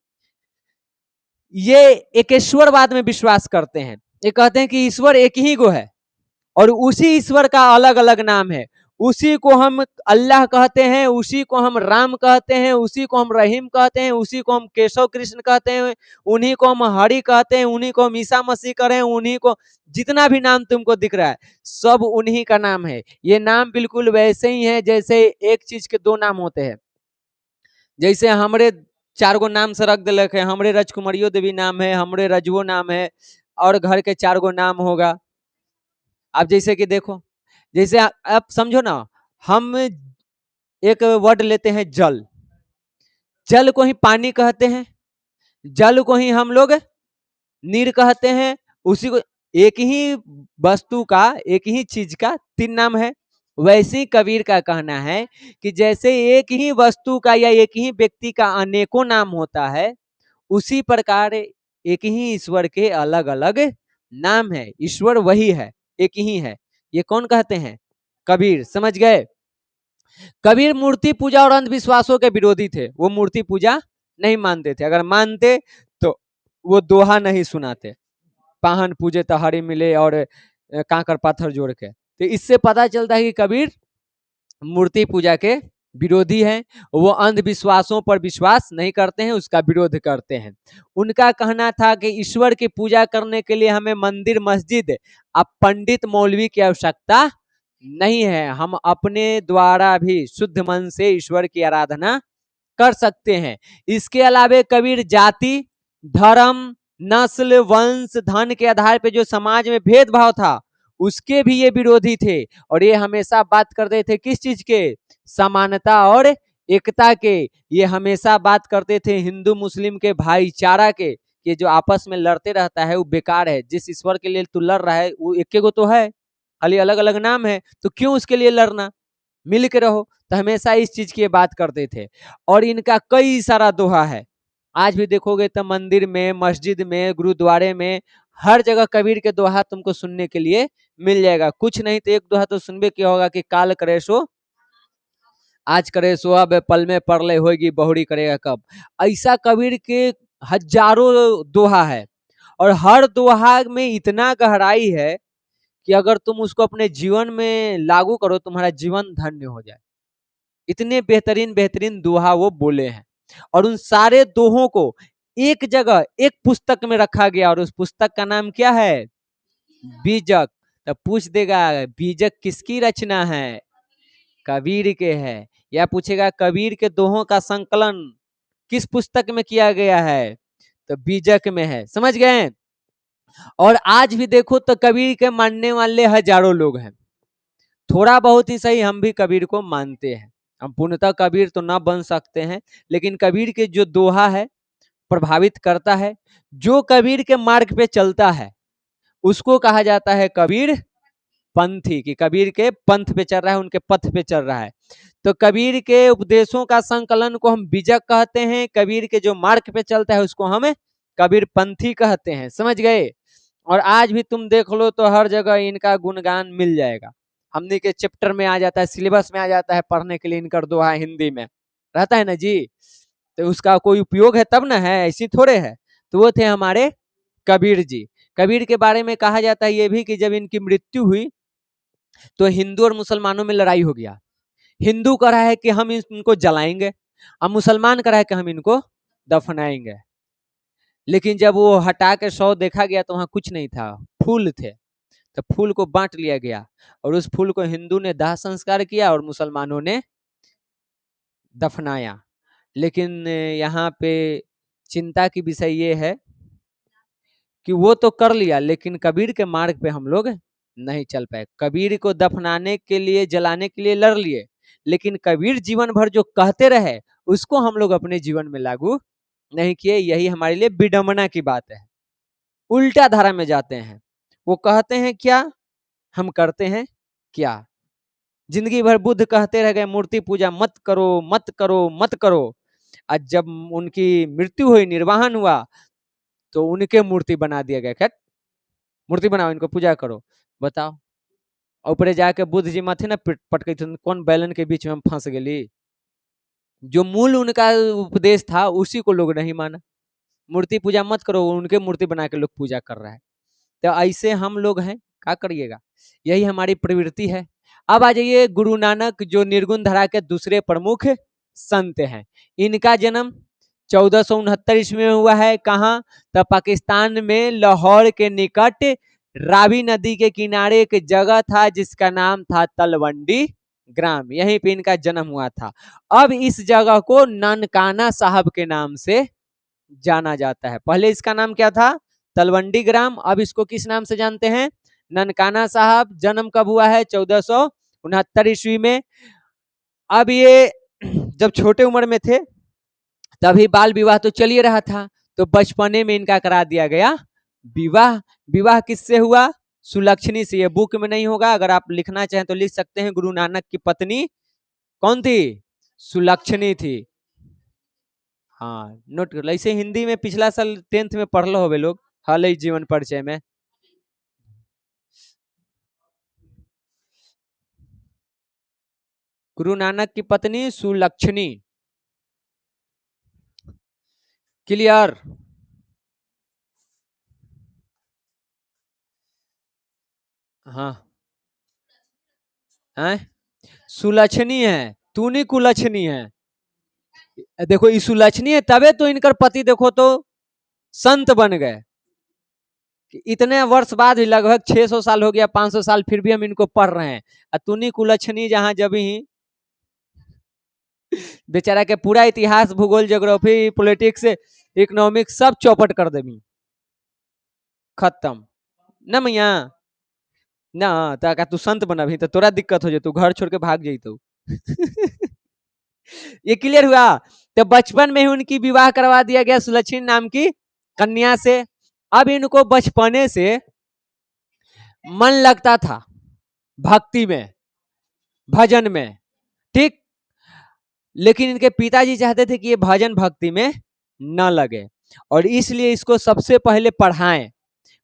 ये एकेश्वरवाद में विश्वास करते हैं। ये कहते हैं कि ईश्वर एक ही गो है और उसी ईश्वर का अलग अलग नाम है। उसी को हम अल्लाह कहते हैं, उसी को हम राम कहते हैं, उसी को हम रहीम कहते हैं, उसी को हम केशव कृष्ण कहते हैं, उन्हीं को हम हरि कहते हैं, उन्हीं को हम ईसा मसीह करें, उन्हीं को जितना भी नाम तुमको दिख रहा है सब उन्हीं का नाम है। ये नाम बिल्कुल वैसे ही है जैसे एक चीज के दो नाम होते हैं। जैसे हमरे 4 गो नाम से रख दिलक है, हमरे राजकुमारियो देवी नाम है, हमरे रजवो नाम है, और घर के 4 गो नाम होगा। अब जैसे कि देखो, जैसे आप समझो ना, हम एक वर्ड लेते हैं जल, जल को ही पानी कहते हैं, जल को ही हम लोग नीर कहते हैं। उसी को एक ही वस्तु का, एक ही चीज का 3 नाम है। वैसे ही कबीर का कहना है कि जैसे एक ही वस्तु का या एक ही व्यक्ति का अनेकों नाम होता है, उसी प्रकार एक ही ईश्वर के अलग अलग नाम है। ईश्वर वही है, एक ही है। ये कौन कहते हैं? कबीर। समझ गए? कबीर मूर्ति पूजा और अंधविश्वासों के विरोधी थे। वो मूर्ति पूजा नहीं मानते थे। अगर मानते तो वो दोहा नहीं सुनाते, पाहन पूजे तो हरि मिले और कांकर पत्थर जोड़ के। तो इससे पता चलता है कि कबीर मूर्ति पूजा के विरोधी हैं। वो अंधविश्वासों पर विश्वास नहीं करते हैं, उसका विरोध करते हैं। उनका कहना था कि ईश्वर की पूजा करने के लिए हमें मंदिर, मस्जिद, अब पंडित, मौलवी की आवश्यकता नहीं है। हम अपने द्वारा भी शुद्ध मन से ईश्वर की आराधना कर सकते हैं। इसके अलावा कबीर जाति, धर्म, नस्ल, वंश, धन के आधार पे जो समाज में भेदभाव था उसके भी ये विरोधी थे। और ये हमेशा बात करते थे किस चीज के? समानता और एकता के। ये हमेशा बात करते थे हिंदू मुस्लिम के भाईचारा के, कि जो आपस में लड़ते रहता है वो बेकार है। जिस ईश्वर के लिए तू लड़ रहा है वो एक गो तो है, खाली अलग अलग नाम है, तो क्यों उसके लिए लड़ना, मिल के रहो। तो हमेशा इस चीज की बात करते थे। और इनका कई सारा दोहा है, आज भी देखोगे तो मंदिर में, मस्जिद में, गुरुद्वारे में, हर जगह कबीर के दोहा तुमको सुनने के लिए मिल जाएगा। कुछ नहीं तो एक दोहा तो सुनबे किया होगा कि काल करे सो आज, करे सो अब, पल में परलय होगी, बहुरी करेगा कब। ऐसा कबीर के हजारों दोहा है और हर दोहा में इतना गहराई है कि अगर तुम उसको अपने जीवन में लागू करो तुम्हारा जीवन धन्य हो जाए। इतने बेहतरीन बेहतरीन दोहा वो बोले हैं। और उन सारे दोहों को एक जगह एक पुस्तक में रखा गया और उस पुस्तक का नाम क्या है? बीजक। तब पूछ देगा बीजक किसकी रचना है? कबीर के है। या पूछेगा कबीर के दोहों का संकलन किस पुस्तक में किया गया है? तो बीजक में है। समझ गए? और आज भी देखो तो कबीर के मानने वाले हजारों लोग हैं। थोड़ा बहुत ही सही हम भी कबीर को मानते हैं। हम पूर्णतः कबीर तो ना बन सकते हैं, लेकिन कबीर के जो दोहा है प्रभावित करता है। जो कबीर के मार्ग पे चलता है उसको कहा जाता है कबीर पंथी, कि कबीर के पंथ पे चल रहा है, उनके पथ पे चल रहा है। तो कबीर के उपदेशों का संकलन को हम बीजक कहते हैं। कबीर के जो मार्ग पे चलता है उसको हम कबीर पंथी कहते हैं। समझ गए? और आज भी तुम देख लो तो हर जगह इनका गुणगान मिल जाएगा। हमने के चैप्टर में आ जाता है, सिलेबस में आ जाता है पढ़ने के लिए। इनकर दोहा हिंदी में रहता है ना जी, तो उसका कोई उपयोग है तब ना है, ऐसी थोड़े है। तो वो थे हमारे कबीर जी। कबीर के बारे में कहा जाता है ये भी कि जब इनकी मृत्यु हुई तो हिंदू और मुसलमानों में लड़ाई हो गया। हिंदू कह रहा है कि हम इनको जलाएंगे, और मुसलमान कह रहा है कि हम इनको दफनाएंगे। लेकिन जब वो हटा के शव देखा गया तो वहां कुछ नहीं था, फूल थे। तो फूल को बांट लिया गया और उस फूल को हिंदू ने दाह संस्कार किया और मुसलमानों ने दफनाया। लेकिन यहाँ पे चिंता की विषय ये है कि वो तो कर लिया लेकिन कबीर के मार्ग पे हम लोग नहीं चल पाए। कबीर को दफनाने के लिए, जलाने के लिए लड़ लिए, लेकिन कबीर जीवन भर जो कहते रहे उसको हम लोग अपने जीवन में लागू नहीं किए। यही हमारे लिए विडंबना की बात है। उल्टा धारा में जाते हैं। वो कहते हैं क्या, हम करते हैं क्या। जिंदगी भर बुद्ध कहते रह गए मूर्ति पूजा मत करो मत करो मत करो। आज जब उनकी मृत्यु हुई, निर्वाहन हुआ, तो उनके मूर्ति बना दिया गया। खैर, मूर्ति बनाओ, इनको पूजा करो। बताओ, ऊपरे जाके बुद्ध जी माथे ना पटके कौन बैलन के बीच में हम फंस गेली। जो मूल उनका उपदेश था उसी को लोग नहीं माना। मूर्ति पूजा मत करो, उनके मूर्ति बना के लोग पूजा कर रहा है। तो ऐसे हम लोग हैं, क्या करिएगा, यही हमारी प्रवृत्ति है। अब आ जाइए गुरु नानक, जो निर्गुण धारा के दूसरे प्रमुख संत हैं। इनका जन्म 1469 ईस्वी में हुआ है। कहाँ? तो पाकिस्तान में लाहौर के निकट रावी नदी के किनारे एक जगह था जिसका नाम था तलवंडी ग्राम, यहीं पे इनका जन्म हुआ था। अब इस जगह को ननकाना साहब के नाम से जाना जाता है। पहले इसका नाम क्या था? तलवंडी ग्राम। अब इसको किस नाम से जानते हैं? ननकाना साहब। जन्म कब हुआ है? 1469 ईस्वी में। अब ये जब छोटे उम्र में थे तभी बाल विवाह तो चल ही रहा था, तो बचपने में इनका करा दिया गया विवाह। विवाह किससे हुआ? सुलक्षणी से। ये बुक में नहीं होगा, अगर आप लिखना चाहें तो लिख सकते हैं। गुरु नानक की पत्नी कौन थी? सुलक्षणी थी। हाँ, नोट कर लो। इसे हिंदी में पिछला साल 10th में पढ़ लो होवे लोग, हाल ही जीवन परिचय में। गुरु नानक की पत्नी सुलक्षणी। क्लियर? हाँ, है सुलक्षणी है, तू नहीं कुलक्षणी है। देखो, ये सुलक्षणी है तबे तो इनकर पति देखो तो संत बन गए। इतने वर्ष बाद भी, लगभग 600 साल हो गया, 500 साल, फिर भी हम इनको पढ़ रहे हैं। तुनी कुलक्षणी जहां जब ही बेचारा के पूरा इतिहास, भूगोल, ज्योग्राफी, पॉलिटिक्स, इकोनॉमिक्स सब चौपट कर देवी, खत्म न मैया ना। तो तू संत बनबी तो तोरा दिक्कत हो जाए, तू घर छोड़ के भाग जाइतो। ये क्लियर हुआ? तो बचपन में ही उनकी विवाह करवा दिया गया सुलक्षणी नाम की कन्या से। अब इनको बचपने से मन लगता था भक्ति में, भजन में, ठीक। लेकिन इनके पिताजी चाहते थे कि ये भजन भक्ति में न लगे, और इसलिए इसको सबसे पहले पढ़ाएं।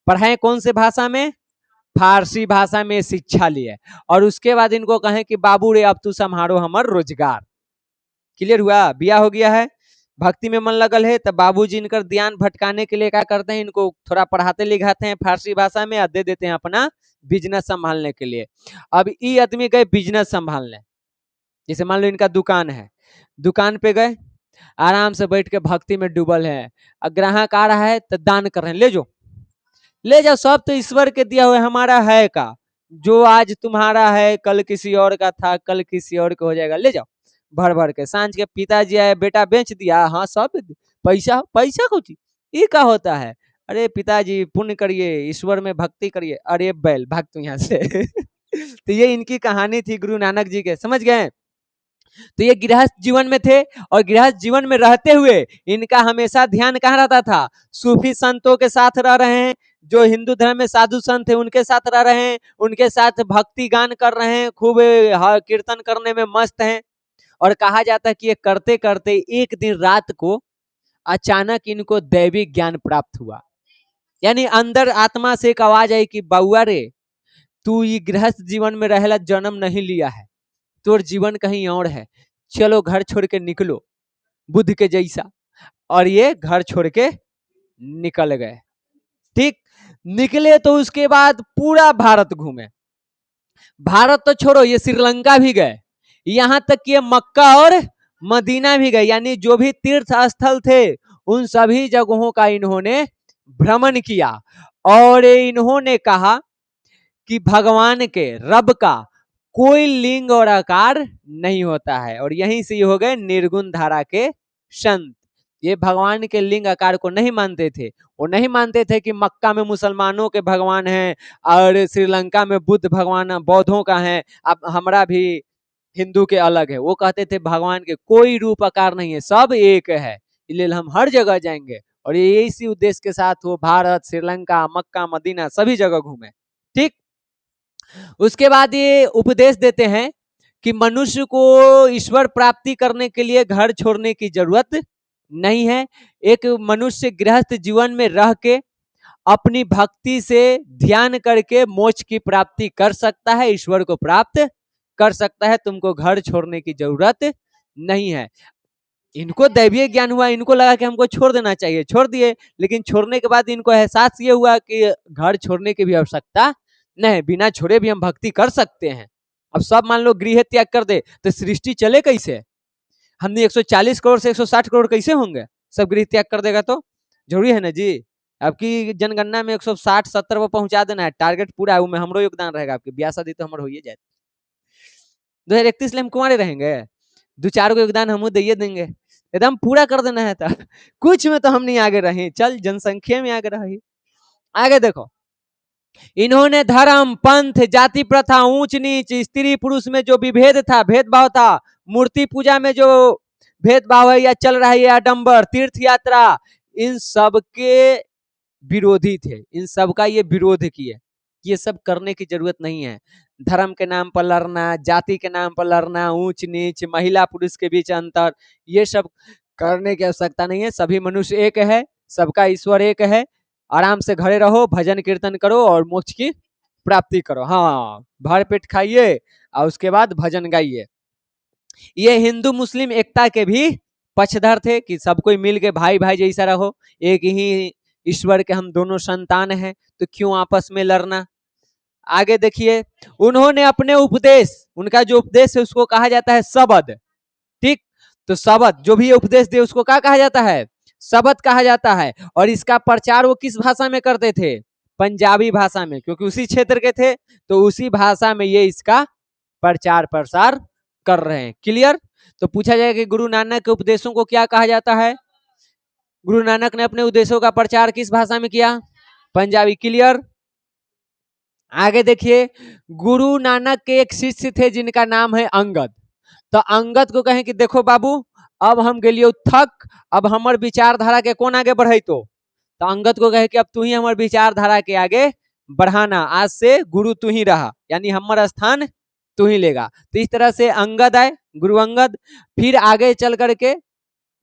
पढ़ाएं कौन से भाषा में? फारसी भाषा में शिक्षा लिए, और उसके बाद इनको कहें कि बाबू रे अब तू संभारो हमर रोजगार। क्लियर हुआ? बिया हो गया है, भक्ति में मन लगल है, तब बाबूजी इनकर ध्यान भटकाने के लिए क्या करते हैं, इनको थोड़ा पढ़ाते लिखाते हैं फारसी भाषा में, और दे देते हैं अपना बिजनेस संभालने के लिए। अब ये आदमी गए बिजनेस संभालने, जैसे मान लो इनका दुकान है, दुकान पे गए, आराम से बैठ के भक्ति में डूबल है। ग्राहक आ रहा है तो दान कर रहे हैं, ले जाओ ले जाओ, सब तो ईश्वर के दिया हुआ, हमारा है का, जो आज तुम्हारा है कल किसी और का था, कल किसी और का हो जाएगा, ले जाओ भर भर के। सांझ के पिताजी आए, बेटा बेच दिया? हाँ, सब पैसा। पैसा कुछ ये का होता है? अरे पिताजी पुण्य करिए, ईश्वर में भक्ति करिए। अरे बैल भाग तू यहाँ से। तो ये इनकी कहानी थी गुरु नानक जी के, समझ गए? तो ये गृहस्थ जीवन में थे, और गृहस्थ जीवन में रहते हुए इनका हमेशा ध्यान कहाँ रहता था? सूफी संतों के साथ रह रहे हैं, जो हिंदू धर्म में साधु संत है उनके साथ रह रहे हैं, उनके साथ भक्ति गान कर रहे हैं, खूब कीर्तन करने में मस्त हैं। और कहा जाता है कि ये करते करते एक दिन रात को अचानक इनको दैवी ज्ञान प्राप्त हुआ। यानी अंदर आत्मा से एक आवाज आई कि बउआ रे, तू ये गृहस्थ जीवन में रहला जन्म नहीं लिया है, तोर जीवन कहीं और है, चलो घर छोड़ के निकलो, बुद्ध के जैसा। और ये घर छोड़ के निकल गए, ठीक। निकले तो उसके बाद पूरा भारत घूमे। भारत तो छोड़ो, ये श्रीलंका भी गए, यहाँ तक कि ये मक्का और मदीना भी गए, यानी जो भी तीर्थ स्थल थे उन सभी जगहों का इन्होंने भ्रमण किया। और इन्होंने कहा कि भगवान के, रब का कोई लिंग और आकार नहीं होता है। और यहीं से ये हो गए निर्गुण धारा के संत। ये भगवान के लिंग आकार को नहीं मानते थे। वो नहीं मानते थे कि मक्का में मुसलमानों के भगवान हैं और श्रीलंका में बुद्ध भगवान बौद्धों का है, अब हमारा भी हिंदू के अलग है। वो कहते थे भगवान के कोई रूप आकार नहीं है, सब एक है, इसलिए हम हर जगह जाएंगे। और ये इसी उद्देश्य के साथ वो भारत, श्रीलंका, मक्का, मदीना सभी जगह घूमे, ठीक। उसके बाद ये उपदेश देते हैं कि मनुष्य को ईश्वर प्राप्ति करने के लिए घर छोड़ने की जरूरत नहीं है। एक मनुष्य गृहस्थ जीवन में रह के अपनी भक्ति से ध्यान करके मोक्ष की प्राप्ति कर सकता है, ईश्वर को प्राप्त कर सकता है। तुमको घर छोड़ने की जरूरत नहीं है। इनको दैवीय ज्ञान हुआ, इनको लगा कि हमको छोड़ देना चाहिए, छोड़ दिए। लेकिन छोड़ने के बाद इनको एहसास ये हुआ कि घर छोड़ने की भी आवश्यकता नहीं, बिना छोड़े भी हम भक्ति कर सकते हैं। अब सब मान लो गृह त्याग कर दे तो सृष्टि चले कैसे? हमने 140 करोड़ से 160 करोड़ कैसे होंगे? सब गृह त्याग कर देगा तो जरूरी है ना जी। आपकी जनगणना में 160-70 पर पहुंचा देना है, टारगेट पूरा है, में हमरो योगदान रहेगा। आपके ब्याह शादी तो हमारा हो ही जाए, 2031 में हम कुंवारे रहेंगे, 2-4 को योगदान हम दे देंगे, एकदम पूरा कर देना है। था कुछ में तो हम नहीं आगे रहे, चल जनसंख्या में आगे रही। आगे देखो, इन्होंने धर्म, पंथ, जाति प्रथा, ऊंच नीच, स्त्री पुरुष में जो विभेद था, भेदभाव था, मूर्ति पूजा में जो भेदभाव है या चल रहा है, आडंबर, तीर्थ यात्रा, इन सब के विरोधी थे। इन सब का ये विरोध किए, ये सब करने की जरूरत नहीं है। धर्म के नाम पर लड़ना, जाति के नाम पर लड़ना, ऊंच नीच, महिला पुरुष के बीच अंतर, ये सब करने की आवश्यकता नहीं है। सभी मनुष्य एक है, सबका ईश्वर एक है। आराम से घरे रहो, भजन कीर्तन करो और मोक्ष की प्राप्ति करो। हाँ, भर पेट खाइए और उसके बाद भजन गाइए। ये हिंदू मुस्लिम एकता के भी पक्षधर थे कि सब कोई मिल के भाई भाई जैसा रहो, एक ही ईश्वर के हम दोनों संतान हैं, तो क्यों आपस में लड़ना। आगे देखिए, उन्होंने अपने उपदेश, उनका जो उपदेश है उसको कहा जाता है शब्द। ठीक, तो शब्द जो भी उपदेश दे उसको क्या कहा जाता है? शब्द कहा जाता है। और इसका प्रचार वो किस भाषा में करते थे? पंजाबी भाषा में, क्योंकि उसी क्षेत्र के थे, तो उसी भाषा में ये इसका प्रचार प्रसार कर रहे हैं। क्लियर? तो पूछा जाएगा कि गुरु नानक के उपदेशों को क्या कहा जाता है? गुरु नानक ने अपने उपदेशों का प्रचार किस भाषा में किया? पंजाबी। क्लियर? आगे देखिए, गुरु नानक के एक शिष्य थे जिनका नाम है अंगद। तो अंगद को कहें कि देखो बाबू, अब हम गेलियो थक, अब हमार विचारधारा के कौन आगे बढ़े? तो अंगद को कहे कि अब तू ही हमारे विचारधारा के आगे बढ़ाना, आज से गुरु तू ही रहा, यानी हमारा स्थान तू ही लेगा। तो इस तरह से अंगद आए, गुरु अंगद। फिर आगे चल करके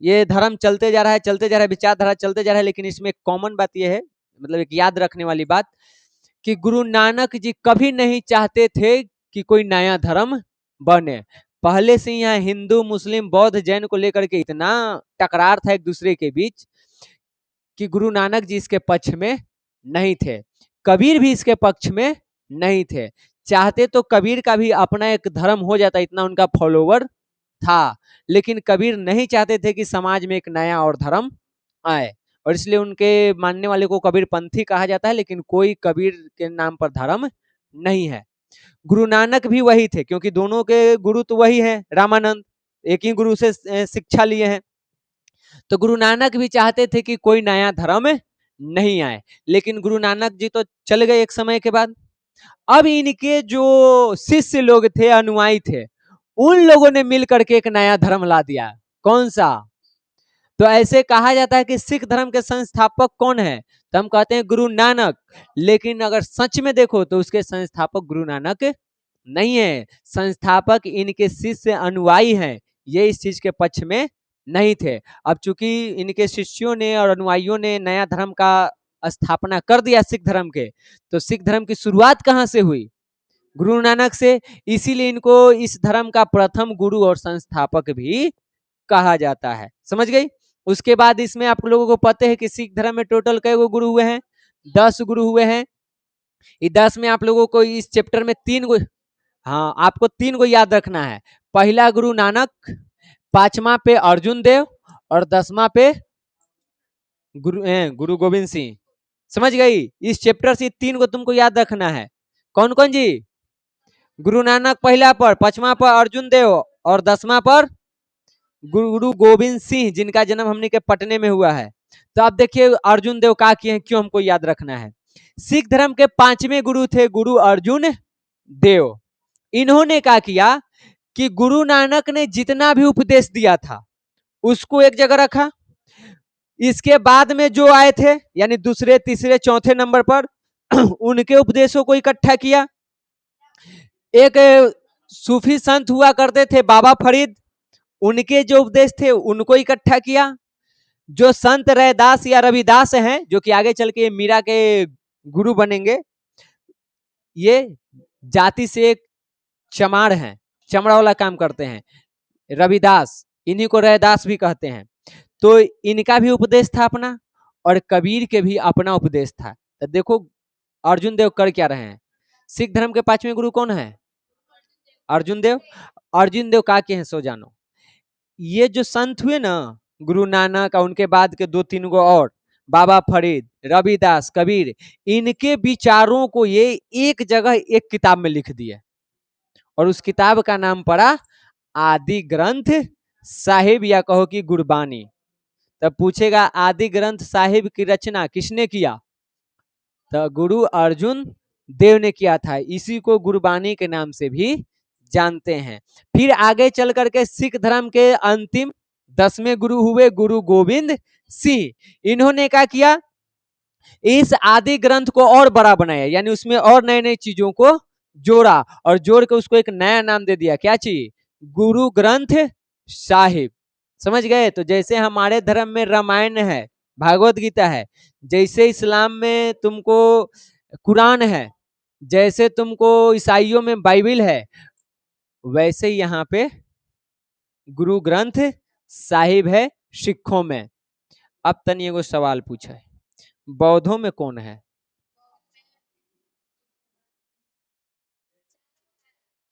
ये धर्म चलते जा रहा है, चलते जा रहा है, विचारधारा चलते जा रहा है। लेकिन इसमें एक कॉमन बात यह है, मतलब एक याद रखने वाली बात, कि गुरु नानक जी कभी नहीं चाहते थे कि कोई नया धर्म बने। पहले से यहाँ हिंदू मुस्लिम बौद्ध जैन को लेकर के इतना टकरार था एक दूसरे के बीच कि गुरु नानक जी इसके पक्ष में नहीं थे, कबीर भी इसके पक्ष में नहीं थे। चाहते तो कबीर का भी अपना एक धर्म हो जाता, इतना उनका फॉलोवर था। लेकिन कबीर नहीं चाहते थे कि समाज में एक नया और धर्म आए, और इसलिए उनके मानने वाले को कबीर पंथी कहा जाता है। लेकिन कोई कबीर के नाम पर धर्म नहीं है। गुरु नानक भी वही थे, क्योंकि दोनों के गुरु तो वही हैं, रामानंद, एक ही गुरु से शिक्षा लिए हैं। तो गुरु नानक भी चाहते थे कि कोई नया धर्म नहीं आए। लेकिन गुरु नानक जी तो चल गए एक समय के बाद। अब इनके जो शिष्य लोग थे, अनुयायी थे, उन लोगों ने मिल करके एक नया धर्म ला दिया। कौन सा? तो ऐसे कहा जाता है कि सिख धर्म के संस्थापक कौन है? तो हम कहते हैं गुरु नानक। लेकिन अगर सच में देखो तो उसके संस्थापक गुरु नानक नहीं है, संस्थापक इनके शिष्य अनुयायी हैं। ये इस चीज के पक्ष में नहीं थे। अब चूंकि इनके शिष्यों ने और अनुयायियों ने नया धर्म का स्थापना कर दिया सिख धर्म के, तो सिख धर्म की शुरुआत कहां से हुई? गुरु नानक से। इसीलिए इनको इस धर्म का प्रथम गुरु और संस्थापक भी कहा जाता है। समझ गई? उसके बाद इसमें आप लोगों को पता है कि सिख धर्म में टोटल कई गो गुरु हुए हैं? 10 गुरु हुए हैं। इस 10 में आप लोगों को इस चैप्टर में 3 गो, हाँ आपको 3 गो याद रखना है। पहला गुरु नानक, 5वां पे अर्जुन देव और 10वां पे गुरु गोविंद सिंह। समझ गई? इस चैप्टर से 3 को तुमको याद रखना है। कौन कौन जी? गुरु नानक पहला पर, 5वां पर अर्जुन देव और 10वां पर गुरु गोविंद सिंह, जिनका जन्म हमने के पटने में हुआ है। तो आप देखिए अर्जुन देव का किए हैं, क्यों हमको याद रखना है। सिख धर्म के 5वें गुरु थे गुरु अर्जुन देव। इन्होंने क्या किया कि गुरु नानक ने जितना भी उपदेश दिया था उसको एक जगह रखा। इसके बाद में जो आए थे, यानी दूसरे तीसरे चौथे नंबर पर उनके उपदेशों को इकट्ठा किया, एक सूफी संत हुआ करते थे बाबा फरीद, उनके जो उपदेश थे उनको इकट्ठा किया। जो संत रैदास या रविदास हैं, जो कि आगे चल के मीरा के गुरु बनेंगे, ये जाति से एक चमार हैं, चमड़ा वाला काम करते हैं, रविदास, इन्हीं को रैदास भी कहते हैं। तो इनका भी उपदेश था अपना, और कबीर के भी अपना उपदेश था। तो देखो अर्जुन देव कर क्या रहे हैं। सिख धर्म के पांचवें गुरु कौन है? अर्जुन देव। अर्जुन देव का के हैं सो जानो। ये जो संत हुए ना, गुरु नानक और उनके बाद के 2-3 गो और, बाबा फरीद, रविदास, कबीर, इनके विचारों को ये एक जगह एक किताब में लिख दिए, और उस किताब का नाम पड़ा आदि ग्रंथ साहिब, या कहो कि गुरबानी। तब पूछेगा आदि ग्रंथ साहिब की रचना किसने किया? तो गुरु अर्जुन देव ने किया था। इसी को गुरबानी के नाम से भी जानते हैं। फिर आगे चल करके सिख धर्म के अंतिम 10वें गुरु हुए गुरु गोविंद सिंह। इन्होंने क्या किया? इस आदि ग्रंथ को और बड़ा बनाया, यानी उसमें और नए नए चीजों को जोड़ा, और जोड़ के उसको एक नया नाम दे दिया। क्या चीज? गुरु ग्रंथ साहिब। समझ गए? तो जैसे हमारे धर्म में रामायण है, भागवत गीता है, जैसे इस्लाम में तुमको कुरान है, जैसे तुमको ईसाइयों में बाइबिल है, वैसे ही यहाँ पे गुरु ग्रंथ साहिब है सिखों में। अब तनी एगो सवाल पूछा है, बौद्धों में कौन है?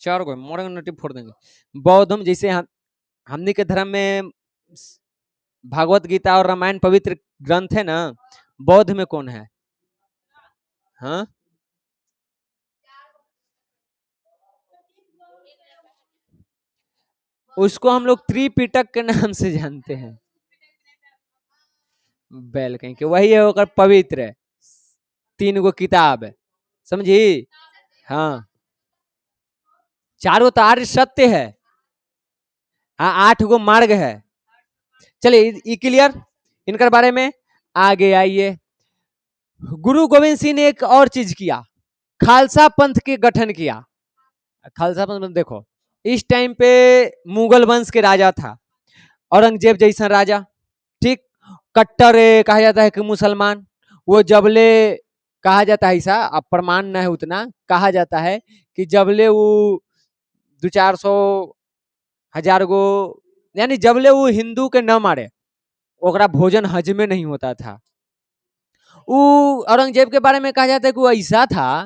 4 गो मोड़ नोटी फोड़ देंगे। बौद्धों में जैसे हमने के धर्म में भागवत गीता और रामायण पवित्र ग्रंथ है ना, बौद्ध में कौन है? हाँ, उसको हम लोग त्रिपिटक के नाम से जानते हैं। बैल कहीं के वही है, होकर पवित्र 3 गो किताब है, समझी? हाँ, 4 गो तो आर्य सत्य है, हाँ 8 गो मार्ग है। चलिए क्लियर इनके बारे में। आगे आइए, गुरु गोविंद सिंह ने एक और चीज किया, खालसा पंथ के गठन किया। खालसा पंथ देखो, इस टाइम पे मुगल वंश के राजा था, औरंगजेब जैसा राजा, ठीक, कट्टर कहा जाता है कि मुसलमान। वो जबले कहा जाता है, ऐसा अब प्रमाण न है उतना, कहा जाता है कि जबले वो 200-400 हजार गो, यानी जबले वो हिंदू के न मारे, ओकरा भोजन हजमे नहीं होता था। वो औरंगजेब के बारे में कहा जाता है कि वो ऐसा था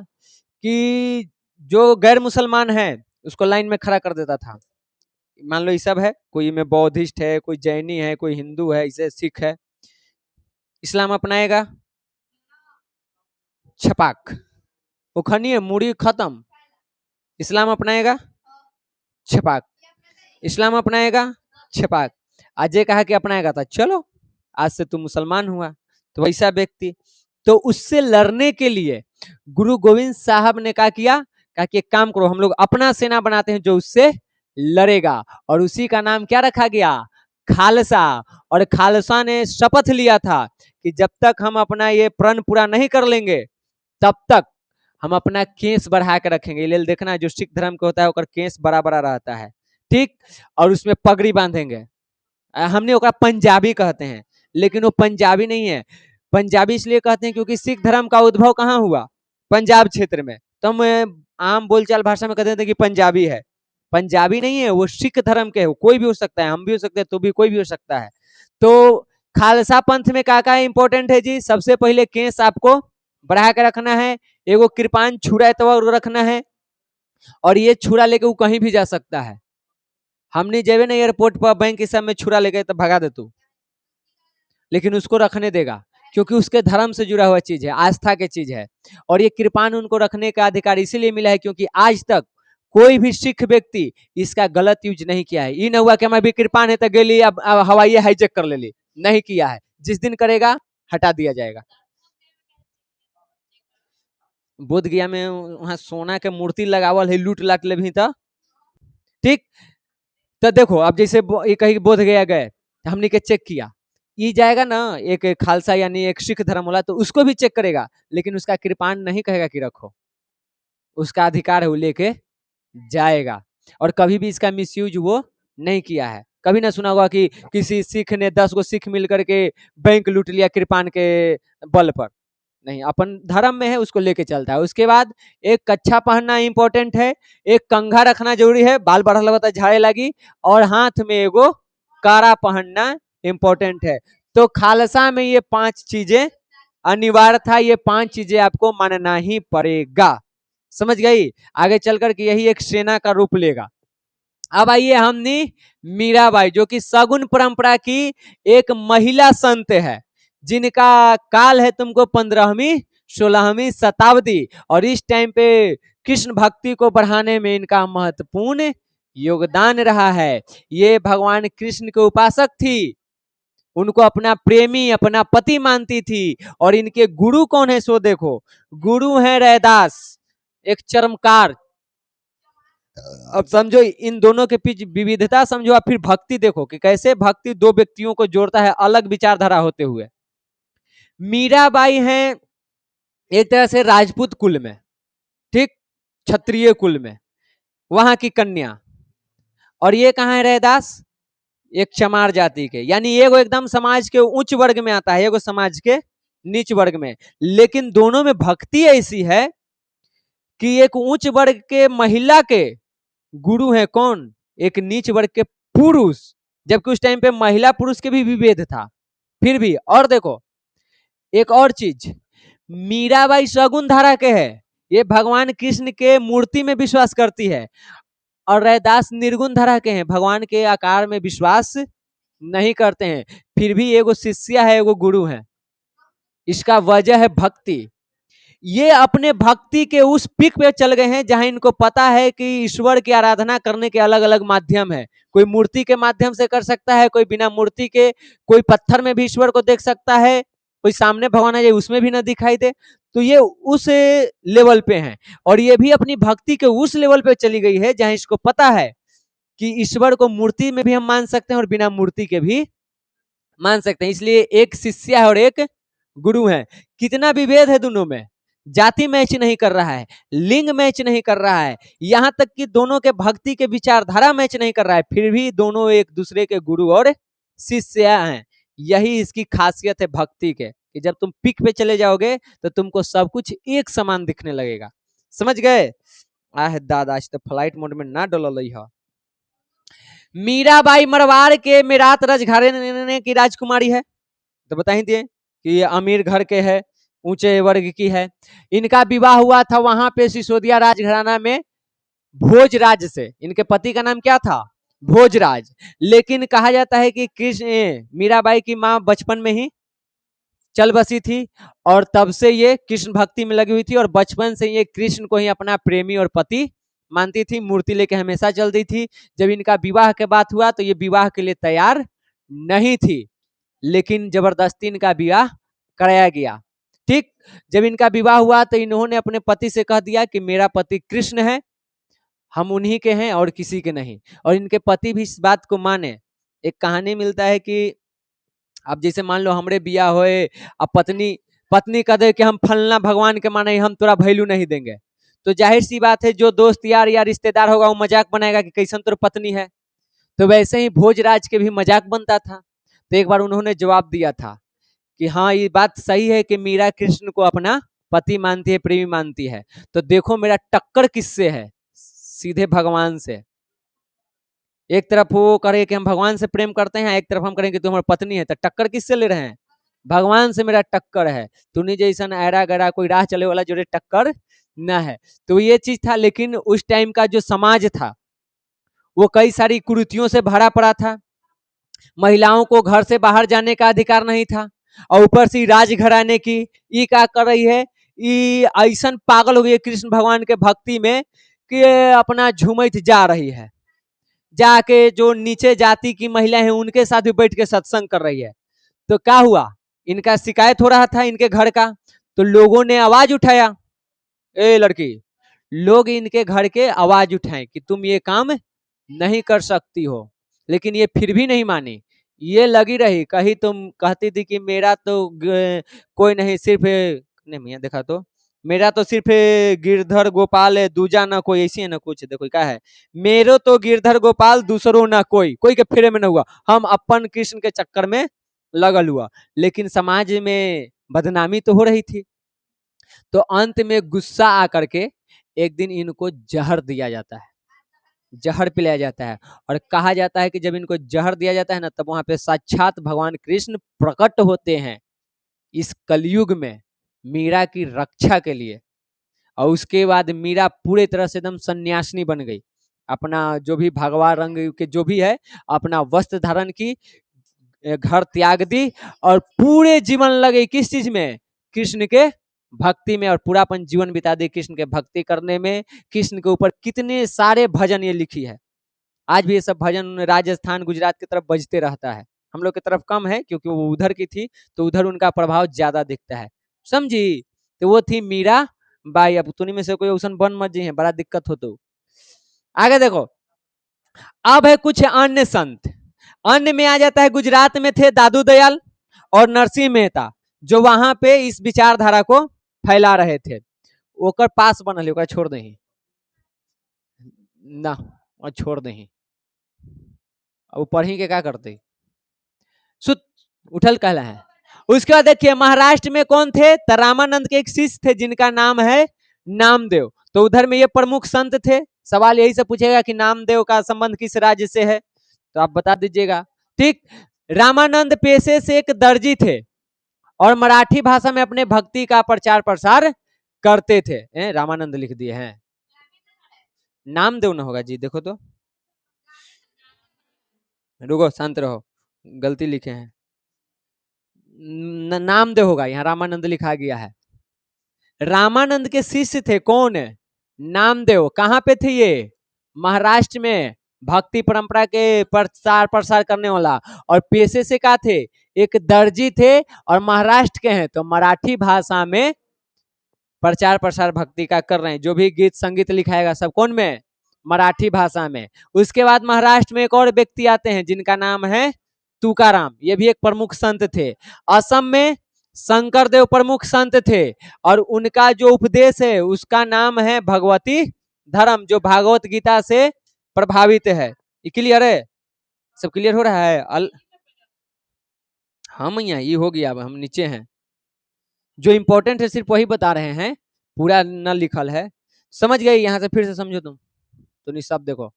कि जो गैर मुसलमान है उसको लाइन में खड़ा कर देता था। मान लो ये सब है, कोई में बौद्धिस्ट है, कोई जैनी है, कोई हिंदू है, इसे सिख है, इस्लाम अपनाएगा, छपाक उखनी मुड़ी खत्म। इस्लाम अपनाएगा, छपाक। इस्लाम अपनाएगा, छपाक। आज ये कहा कि अपनाएगा था, चलो आज से तू मुसलमान हुआ। तो वैसा व्यक्ति, तो उससे लड़ने के लिए गुरु गोविंद साहब ने क्या किया? कहा कि एक काम करो, हम लोग अपना सेना बनाते हैं जो उससे लड़ेगा, और उसी का नाम क्या रखा गया? खालसा। और खालसा ने शपथ लिया था कि जब तक हम अपना ये प्रण पूरा नहीं कर लेंगे, तब तक हम अपना केस बढ़ा के रखेंगे। ले देखना, जो सिख धर्म का होता है, केस बड़ा बड़ा रहता है, ठीक, और उसमें पगड़ी बांधेंगे। हमने ओकरा पंजाबी कहते हैं, लेकिन वो पंजाबी नहीं है। पंजाबी इसलिए कहते हैं क्योंकि सिख धर्म का उद्भव कहाँ हुआ? पंजाब क्षेत्र में। तो हम आम बोलचाल भाषा में कहते थे कि पंजाबी है। पंजाबी नहीं है, वो सिख धर्म के है, कोई भी हो सकता है, हम भी हो सकते हैं, तो भी कोई भी हो सकता है। तो खालसा पंथ में क्या क्या इंपॉर्टेंट है जी? सबसे पहले केस आपको बढ़ा के रखना है, एगो कृपान छुरा तो रखना है, और ये छुरा लेके वो कहीं भी जा सकता है। हमने जेबे ना एयरपोर्ट पर बैंक सब में छुरा लेके तो भगा दे तू, लेकिन उसको रखने देगा, क्योंकि उसके धर्म से जुड़ा हुआ चीज है, आस्था की चीज है। और ये कृपान उनको रखने का अधिकार इसीलिए मिला है क्योंकि आज तक कोई भी सिख व्यक्ति इसका गलत यूज नहीं किया है। ये न हुआ कि हमें भी कृपान है तो गेली अब हवाई हाईजेक कर ले ली, नहीं किया है। जिस दिन करेगा हटा दिया जाएगा। बोध गया में वहां सोना के मूर्ति लगावल है, लूट लाट ले भी तो, ठीक। तो देखो अब जैसे ये कहीं बोध गया गए, हमने के चेक किया, ये जाएगा ना एक खालसा यानी एक सिख धर्म वाला, तो उसको भी चेक करेगा, लेकिन उसका कृपान नहीं कहेगा कि रखो, उसका अधिकार है वो लेके जाएगा। और कभी भी इसका मिसयूज वो नहीं किया है। कभी ना सुना होगा कि किसी सिख ने 10 गो सिख मिल करके बैंक लूट लिया कृपान के बल पर। नहीं, अपन धर्म में है उसको लेके चलता है। उसके बाद एक कच्छा पहनना इंपॉर्टेंट है, एक कंघा रखना जरूरी है, बाल बढ़ल होता झाड़े लगी, और हाथ में एगो कारा पहनना इंपॉर्टेंट है। तो खालसा में ये 5 चीजें अनिवार्य था, ये 5 चीजें आपको मानना ही पड़ेगा। समझ गई? आगे चलकर के यही एक सेना का रूप लेगा। अब आइए हमने मीराबाई, जो कि सगुन परंपरा की एक महिला संत है, जिनका काल है तुमको 15वीं 16वीं शताब्दी, और इस टाइम पे कृष्ण भक्ति को बढ़ाने में इनका महत्वपूर्ण योगदान रहा है। ये भगवान कृष्ण के उपासक थी, उनको अपना प्रेमी अपना पति मानती थी। और इनके गुरु कौन है सो देखो, गुरु है रैदास, एक चरमकार। अब समझो इन दोनों के बीच विविधता समझो, आप फिर भक्ति देखो कि कैसे भक्ति दो व्यक्तियों को जोड़ता है अलग विचारधारा होते हुए। मीराबाई हैं एक तरह से राजपूत कुल में, ठीक, क्षत्रिय कुल में, वहां की कन्या। और ये कहाँ है रैदास, एक चमार जाति के, यानी एगो एकदम समाज के उच्च वर्ग में आता है, एगो समाज के नीच वर्ग में। लेकिन दोनों में भक्ति ऐसी है कि एक उच्च वर्ग के महिला के गुरु है कौन, एक नीच वर्ग के पुरुष, जबकि उस टाइम पे महिला पुरुष के भी विभेद था। फिर भी, और देखो एक और चीज, मीराबाई सगुन धारा के है, ये भगवान कृष्ण के मूर्ति में विश्वास करती है। और रैदास निर्गुण धारा के हैं, भगवान के आकार में विश्वास नहीं करते हैं। फिर भी एगो शिष्या है एगो गुरु है, इसका वजह है भक्ति। ये अपने भक्ति के उस पीक पे चल गए हैं जहां इनको पता है कि ईश्वर की आराधना करने के अलग अलग माध्यम है। कोई मूर्ति के माध्यम से कर सकता है, कोई बिना मूर्ति के, कोई पत्थर में भी ईश्वर को देख सकता है, कोई सामने भगवान आ जाए उसमें भी ना दिखाई दे। तो ये उस लेवल पे हैं, और ये भी अपनी भक्ति के उस लेवल पे चली गई है जहां इसको पता है कि ईश्वर को मूर्ति में भी हम मान सकते हैं और बिना मूर्ति के भी मान सकते हैं। इसलिए एक शिष्य है और एक गुरु है। कितना विभेद है दोनों में, जाति मैच नहीं कर रहा है, लिंग मैच नहीं कर रहा है, यहाँ तक कि दोनों के भक्ति के विचारधारा मैच नहीं कर रहा है, फिर भी दोनों एक दूसरे के गुरु और शिष्य हैं। यही इसकी खासियत है भक्ति के, कि जब तुम पीक पे चले जाओगे तो तुमको सब कुछ एक समान दिखने लगेगा। समझ गए? आह दादा, आज तो फ्लाइट मोड में ना डोल है। मीराबाई मरवाड़ के मेरात राजघराने की राजकुमारी है, तो बता ही दिए कि ये अमीर घर के है, ऊंचे वर्ग की है। इनका विवाह हुआ था वहां पे सिसोदिया राजघराना में भोजराज से। इनके पति का नाम क्या था, भोजराज। लेकिन कहा जाता है कि कृष्ण मीराबाई की माँ बचपन में ही चल बसी थी, और तब से ये कृष्ण भक्ति में लगी हुई थी, और बचपन से ये कृष्ण को ही अपना प्रेमी और पति मानती थी, मूर्ति लेके हमेशा चलती थी। जब इनका विवाह के बात हुआ तो ये विवाह के लिए तैयार नहीं थी, लेकिन जबरदस्ती इनका विवाह कराया गया। ठीक, जब इनका विवाह हुआ तो इन्होंने अपने पति से कह दिया कि मेरा पति कृष्ण है, हम उन्हीं के हैं और किसी के नहीं। और इनके पति भी इस बात को माने। एक कहानी मिलता है कि अब जैसे मान लो हमरे बिया होए, अब पत्नी पत्नी कह दे कि हम फलना भगवान के माने, हम तोरा वैल्यू नहीं देंगे, तो जाहिर सी बात है जो दोस्त यार या रिश्तेदार होगा वो मजाक बनाएगा कि कैसन तोर पत्नी है। तो वैसे ही भोजराज के भी मजाक बनता था। तो एक बार उन्होंने जवाब दिया था कि हाँ ये बात सही है कि मीरा कृष्ण को अपना पति मानती है, प्रेमी मानती है, तो देखो मेरा टक्कर किससे है, सीधे भगवान से। एक तरफ वो करे कि हम भगवान से प्रेम करते हैं, एक तरफ हम करें कि तुम हमारी पत्नी है, तो टक्कर किससे ले रहे हैं, भगवान से मेरा टक्कर है। तूने जैसा ऐरा गरा कोई राह चले वाला जो टक्कर न है। तो ये चीज था। लेकिन उस टाइम का जो समाज था वो कई सारी कुरीतियों से भरा पड़ा था। महिलाओं को घर से बाहर जाने का अधिकार नहीं था, और ऊपर से राजघराने की ये क्या कर रही है, ये ऐसा पागल हो गई है कृष्ण भगवान के भक्ति में कि अपना झूमत जा रही है, जाके जो नीचे जाति की महिला है उनके साथ भी बैठ के सत्संग कर रही है। तो क्या हुआ, इनका शिकायत हो रहा था इनके घर का, तो लोगों ने आवाज उठाया, ए लड़की, लोग इनके घर के आवाज उठाए कि तुम ये काम नहीं कर सकती हो। लेकिन ये फिर भी नहीं मानी, ये लगी रही। कहीं तुम कहती थी कि मेरा तो कोई नहीं, सिर्फ नहीं मियाँ देखा तो मेरा तो सिर्फ गिरधर गोपाल है, दूजा ना कोई, ऐसी है ना कुछ, देखो क्या है, मेरो तो गिरधर गोपाल दूसरो ना कोई, कोई के फेरे में न हुआ, हम अपन कृष्ण के चक्कर में लगल हुआ। लेकिन समाज में बदनामी तो हो रही थी। तो अंत में गुस्सा आकर के एक दिन इनको जहर दिया जाता है, जहर पिलाया जाता है। और कहा जाता है कि जब इनको जहर दिया जाता है ना, तब वहां पे साक्षात भगवान कृष्ण प्रकट होते हैं इस कलयुग में मीरा की रक्षा के लिए। और उसके बाद मीरा पूरे तरह से एकदम सन्यासिनी बन गई, अपना जो भी भगवा रंग के जो भी है, अपना वस्त्र धारण की, घर त्याग दी, और पूरे जीवन लगे किस चीज में, कृष्ण के भक्ति में, और पूरा अपन जीवन बिता दी कृष्ण के भक्ति करने में। कृष्ण के ऊपर कितने सारे भजन ये लिखी है, आज भी ये सब भजन राजस्थान गुजरात की तरफ बजते रहता है। हम लोग की तरफ कम है क्योंकि वो उधर की थी, तो उधर उनका प्रभाव ज्यादा दिखता है, समझी। तो वो थी मीरा बाई। अब तुनी में से कोई औसन बन मत जी है, बड़ा दिक्कत हो। तो आगे देखो, अब है कुछ अन्य संत। अन्य में आ जाता है, गुजरात में थे दादू दयाल और नरसिंह मेहता, जो वहां पे इस विचारधारा को फैला रहे थे। ओकर पास बनल, ओकरा छोड़ दही ना, और छोड़ दही, वो पढ़ी के क्या करते, सुत उठल कहला है। उसके बाद देखिए महाराष्ट्र में कौन थे, तो रामानंद के एक शिष्य थे जिनका नाम है नामदेव। तो उधर में ये प्रमुख संत थे। सवाल यही से पूछेगा कि नामदेव का संबंध किस राज्य से है, तो आप बता दीजिएगा। ठीक, रामानंद पेशे से एक दर्जी थे और मराठी भाषा में अपने भक्ति का प्रचार प्रसार करते थे। रामानंद लिख दिए हैं, नामदेव ना होगा जी, देखो तो, रुको शांत रहो, गलती लिखे हैं, नामदेव होगा, यहाँ रामानंद लिखा गया है। रामानंद के शिष्य थे कौन, नामदेव। कहाँ पे थे ये, महाराष्ट्र में, भक्ति परंपरा के प्रचार प्रसार करने वाला। और पेशे से क्या थे, एक दर्जी थे, और महाराष्ट्र के हैं, तो मराठी भाषा में प्रचार प्रसार भक्ति का कर रहे हैं। जो भी गीत संगीत लिखाएगा सब कौन में, मराठी भाषा में। उसके बाद महाराष्ट्र में एक और व्यक्ति आते हैं जिनका नाम है तुकाराम, ये भी एक प्रमुख संत थे। असम में शंकर देव प्रमुख संत थे, और उनका जो उपदेश है उसका नाम है भगवती धर्म, जो भागवत गीता से प्रभावित है। ये क्लियर है, सब क्लियर हो रहा है। हम यहाँ ये हो गया, अब हम नीचे हैं, जो इंपॉर्टेंट है सिर्फ वही बता रहे हैं, पूरा न लिखल है। समझ गए, यहां से फिर से समझो तुम। तो निशब्द देखो,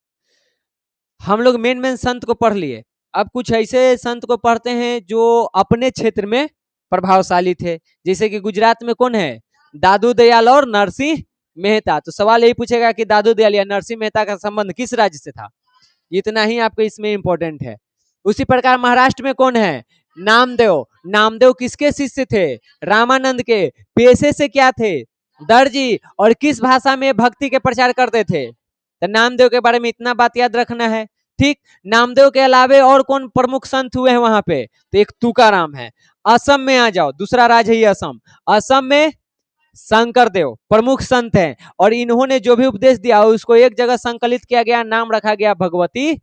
हम लोग मेन मेन संत को पढ़ लिए। अब कुछ ऐसे संत को पढ़ते हैं जो अपने क्षेत्र में प्रभावशाली थे। जैसे कि गुजरात में कौन है, दादू दयाल और नरसिंह मेहता। तो सवाल यही पूछेगा कि दादू दयाल या नरसिंह मेहता का संबंध किस राज्य से था, इतना ही आपको इसमें इंपॉर्टेंट है। उसी प्रकार महाराष्ट्र में कौन है, नामदेव। नामदेव किसके शिष्य थे, रामानंद के। पेशे से क्या थे, दर्जी। और किस भाषा में भक्ति के प्रचार करते थे, तो नामदेव के बारे में इतना बात याद रखना है। ठीक, नामदेव के अलावे और कौन प्रमुख संत हुए हैं वहां पे, तो एक तुकाराम है। असम में आ जाओ, दूसरा राज्य है असम। असम में शंकर देव प्रमुख संत हैं, और इन्होंने जो भी उपदेश दिया उसको एक जगह संकलित किया गया, नाम रखा गया भगवती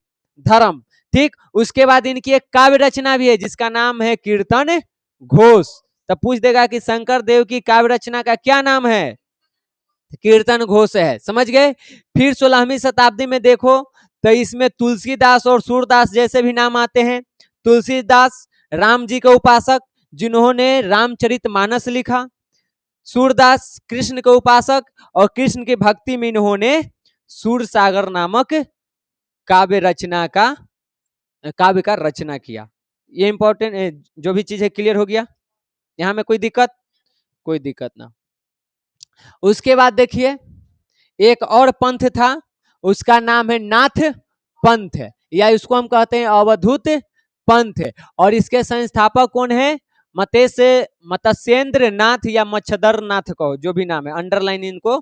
धर्म। ठीक, उसके बाद इनकी एक काव्य रचना भी है जिसका नाम है कीर्तन घोष। तब पूछ देगा कि शंकर देव की काव्य रचना का क्या नाम है, कीर्तन घोष है। समझ गए। फिर 16वीं शताब्दी में देखो तो इसमें तुलसीदास और सूरदास जैसे भी नाम आते हैं। तुलसीदास राम जी के उपासक जिन्होंने रामचरितमानस लिखा, सूरदास कृष्ण के उपासक, और कृष्ण की भक्ति में इन्होंने सूर सागर नामक काव्य का रचना किया। ये इंपॉर्टेंट जो भी चीज है क्लियर हो गया, यहाँ में कोई दिक्कत, कोई दिक्कत ना। उसके बाद देखिए एक और पंथ था, उसका नाम है नाथ पंथ, या इसको हम कहते हैं अवधूत पंथ। और इसके संस्थापक कौन है, मत्स्येंद्र नाथ या मच्छदर नाथ को, जो भी नाम है, अंडरलाइन इनको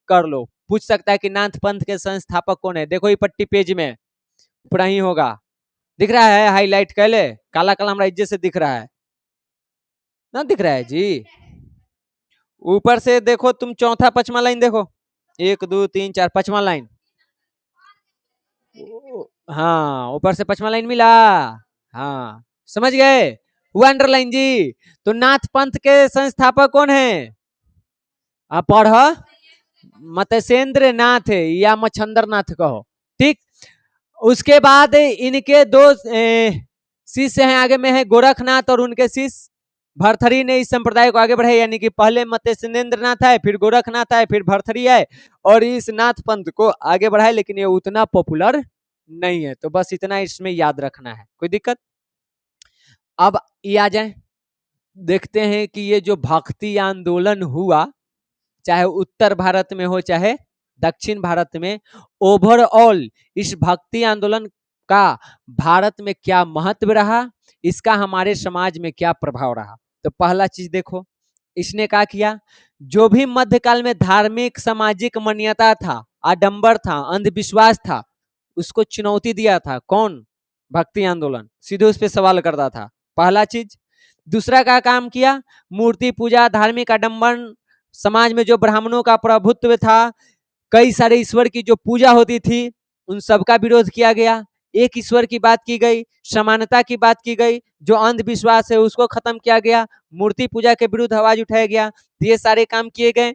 कर लो। पूछ सकता है कि नाथ पंथ के संस्थापक कौन है, देखो ये पट्टी पेज में ऊपर ही होगा, दिख रहा है, हाईलाइट कर ले, काला काला हमारा इज्जत से दिख रहा है ना, दिख रहा है जी। ऊपर से देखो तुम, चौथा पचमा लाइन देखो, 1 2 3 4 पचमा लाइन, हाँ ऊपर से पचमा लाइन मिला, हाँ समझ गए, हुआ अंडरलाइन जी। तो नाथ पंथ के संस्थापक कौन है, पढ़ मत्स्येंद्र नाथ या मच्छंदर नाथ कहो, ठीक। उसके बाद इनके दो शिष्य हैं, आगे में है गोरखनाथ और उनके शिष्य भरथरी ने इस संप्रदाय को आगे बढ़ाया, यानी कि पहले मत्स्येंद्र नाथ आए, फिर गोरखनाथ आए, फिर भरथरी आए और इस नाथ पंथ को आगे बढ़ाए, लेकिन ये उतना पॉपुलर नहीं है। तो बस इतना इसमें याद रखना है, कोई दिक्कत। अब ये आ जाए, देखते हैं कि ये जो भक्ति आंदोलन हुआ, चाहे उत्तर भारत में हो चाहे दक्षिण भारत में, ओवरऑल इस भक्ति आंदोलन का भारत में क्या महत्व रहा, इसका हमारे समाज में क्या प्रभाव रहा। तो पहला चीज देखो, इसने क्या किया, जो भी मध्यकाल में धार्मिक सामाजिक मान्यता था, आडंबर था, अंधविश्वास था, उसको चुनौती दिया था। कौन? भक्ति आंदोलन सीधे उस पर सवाल करता था, पहला चीज। दूसरा का काम किया, मूर्ति पूजा, धार्मिक आडंबन, समाज में जो ब्राह्मणों का प्रभुत्व था, कई सारे ईश्वर की जो पूजा होती थी, उन सबका विरोध किया गया। एक ईश्वर की बात की गई, समानता की बात की गई, जो अंधविश्वास है उसको खत्म किया गया, मूर्ति पूजा के विरुद्ध आवाज उठाया गया। ये सारे काम किए गए।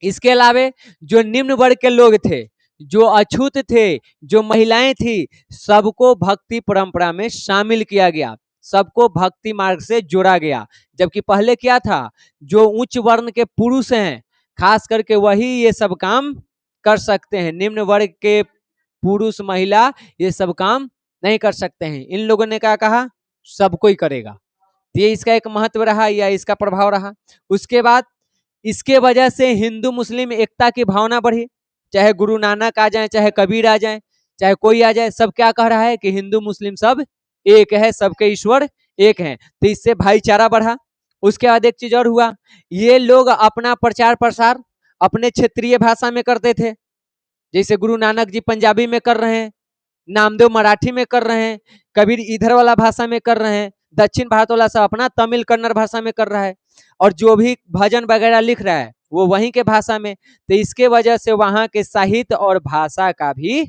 इसके अलावे जो निम्न वर्ग के लोग थे, जो अछूत थे, जो महिलाएं थी, सबको भक्ति परंपरा में शामिल किया गया, सबको भक्ति मार्ग से जोड़ा गया। जबकि पहले क्या था, जो उच्च वर्ण के पुरुष हैं खास करके वही ये सब काम कर सकते हैं, निम्न वर्ग के पुरुष महिला ये सब काम नहीं कर सकते हैं। इन लोगों ने क्या कहा, सब कोई करेगा। ये इसका एक महत्व रहा या इसका प्रभाव रहा। उसके बाद इसके वजह से हिंदू मुस्लिम एकता की भावना बढ़ी, चाहे गुरु नानक आ जाए, चाहे कबीर आ जाए, चाहे कोई आ जाए, सब क्या कह रहा है कि हिंदू मुस्लिम सब एक है, सबके ईश्वर एक हैं। तो इससे भाईचारा बढ़ा। उसके बाद एक चीज और हुआ, ये लोग अपना प्रचार प्रसार अपने क्षेत्रीय भाषा में करते थे, जैसे गुरु नानक जी पंजाबी में कर रहे हैं, नामदेव मराठी में कर रहे हैं, कबीर इधर वाला भाषा में कर रहे हैं, दक्षिण भारत वाला सब अपना तमिल कन्नड़ भाषा में कर रहा है, और जो भी भजन वगैरह लिख रहा है वो वहीं के भाषा में। तो इसके वजह से वहां के साहित्य और भाषा का भी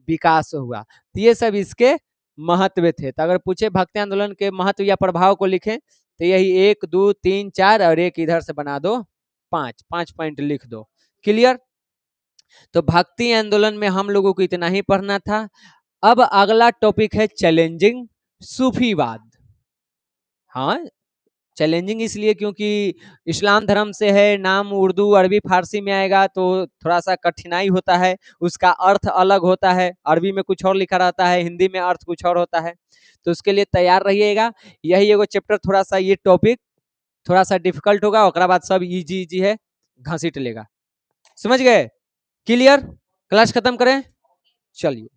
विकास हुआ। तो ये सब इसके महत्व थे। तो अगर पूछे भक्ति आंदोलन के महत्व या प्रभाव को लिखें तो यही 1 2 3 4 और एक इधर से बना दो 5 5 पॉइंट लिख दो। क्लियर? तो भक्ति आंदोलन में हम लोगों को इतना ही पढ़ना था। अब अगला टॉपिक है चैलेंजिंग सूफीवाद। हाँ, चैलेंजिंग इसलिए क्योंकि इस्लाम धर्म से है, नाम उर्दू अरबी फारसी में आएगा तो थोड़ा सा कठिनाई होता है, उसका अर्थ अलग होता है, अरबी में कुछ और लिखा रहता है, हिंदी में अर्थ कुछ और होता है, तो उसके लिए तैयार रहिएगा। यही एगो चैप्टर थोड़ा सा, ये टॉपिक थोड़ा सा डिफिकल्ट होगा, ओकरा बाद सब इजी इजी है, घसीट लेगा। समझ गए? क्लियर? क्लास खत्म करें, चलिए।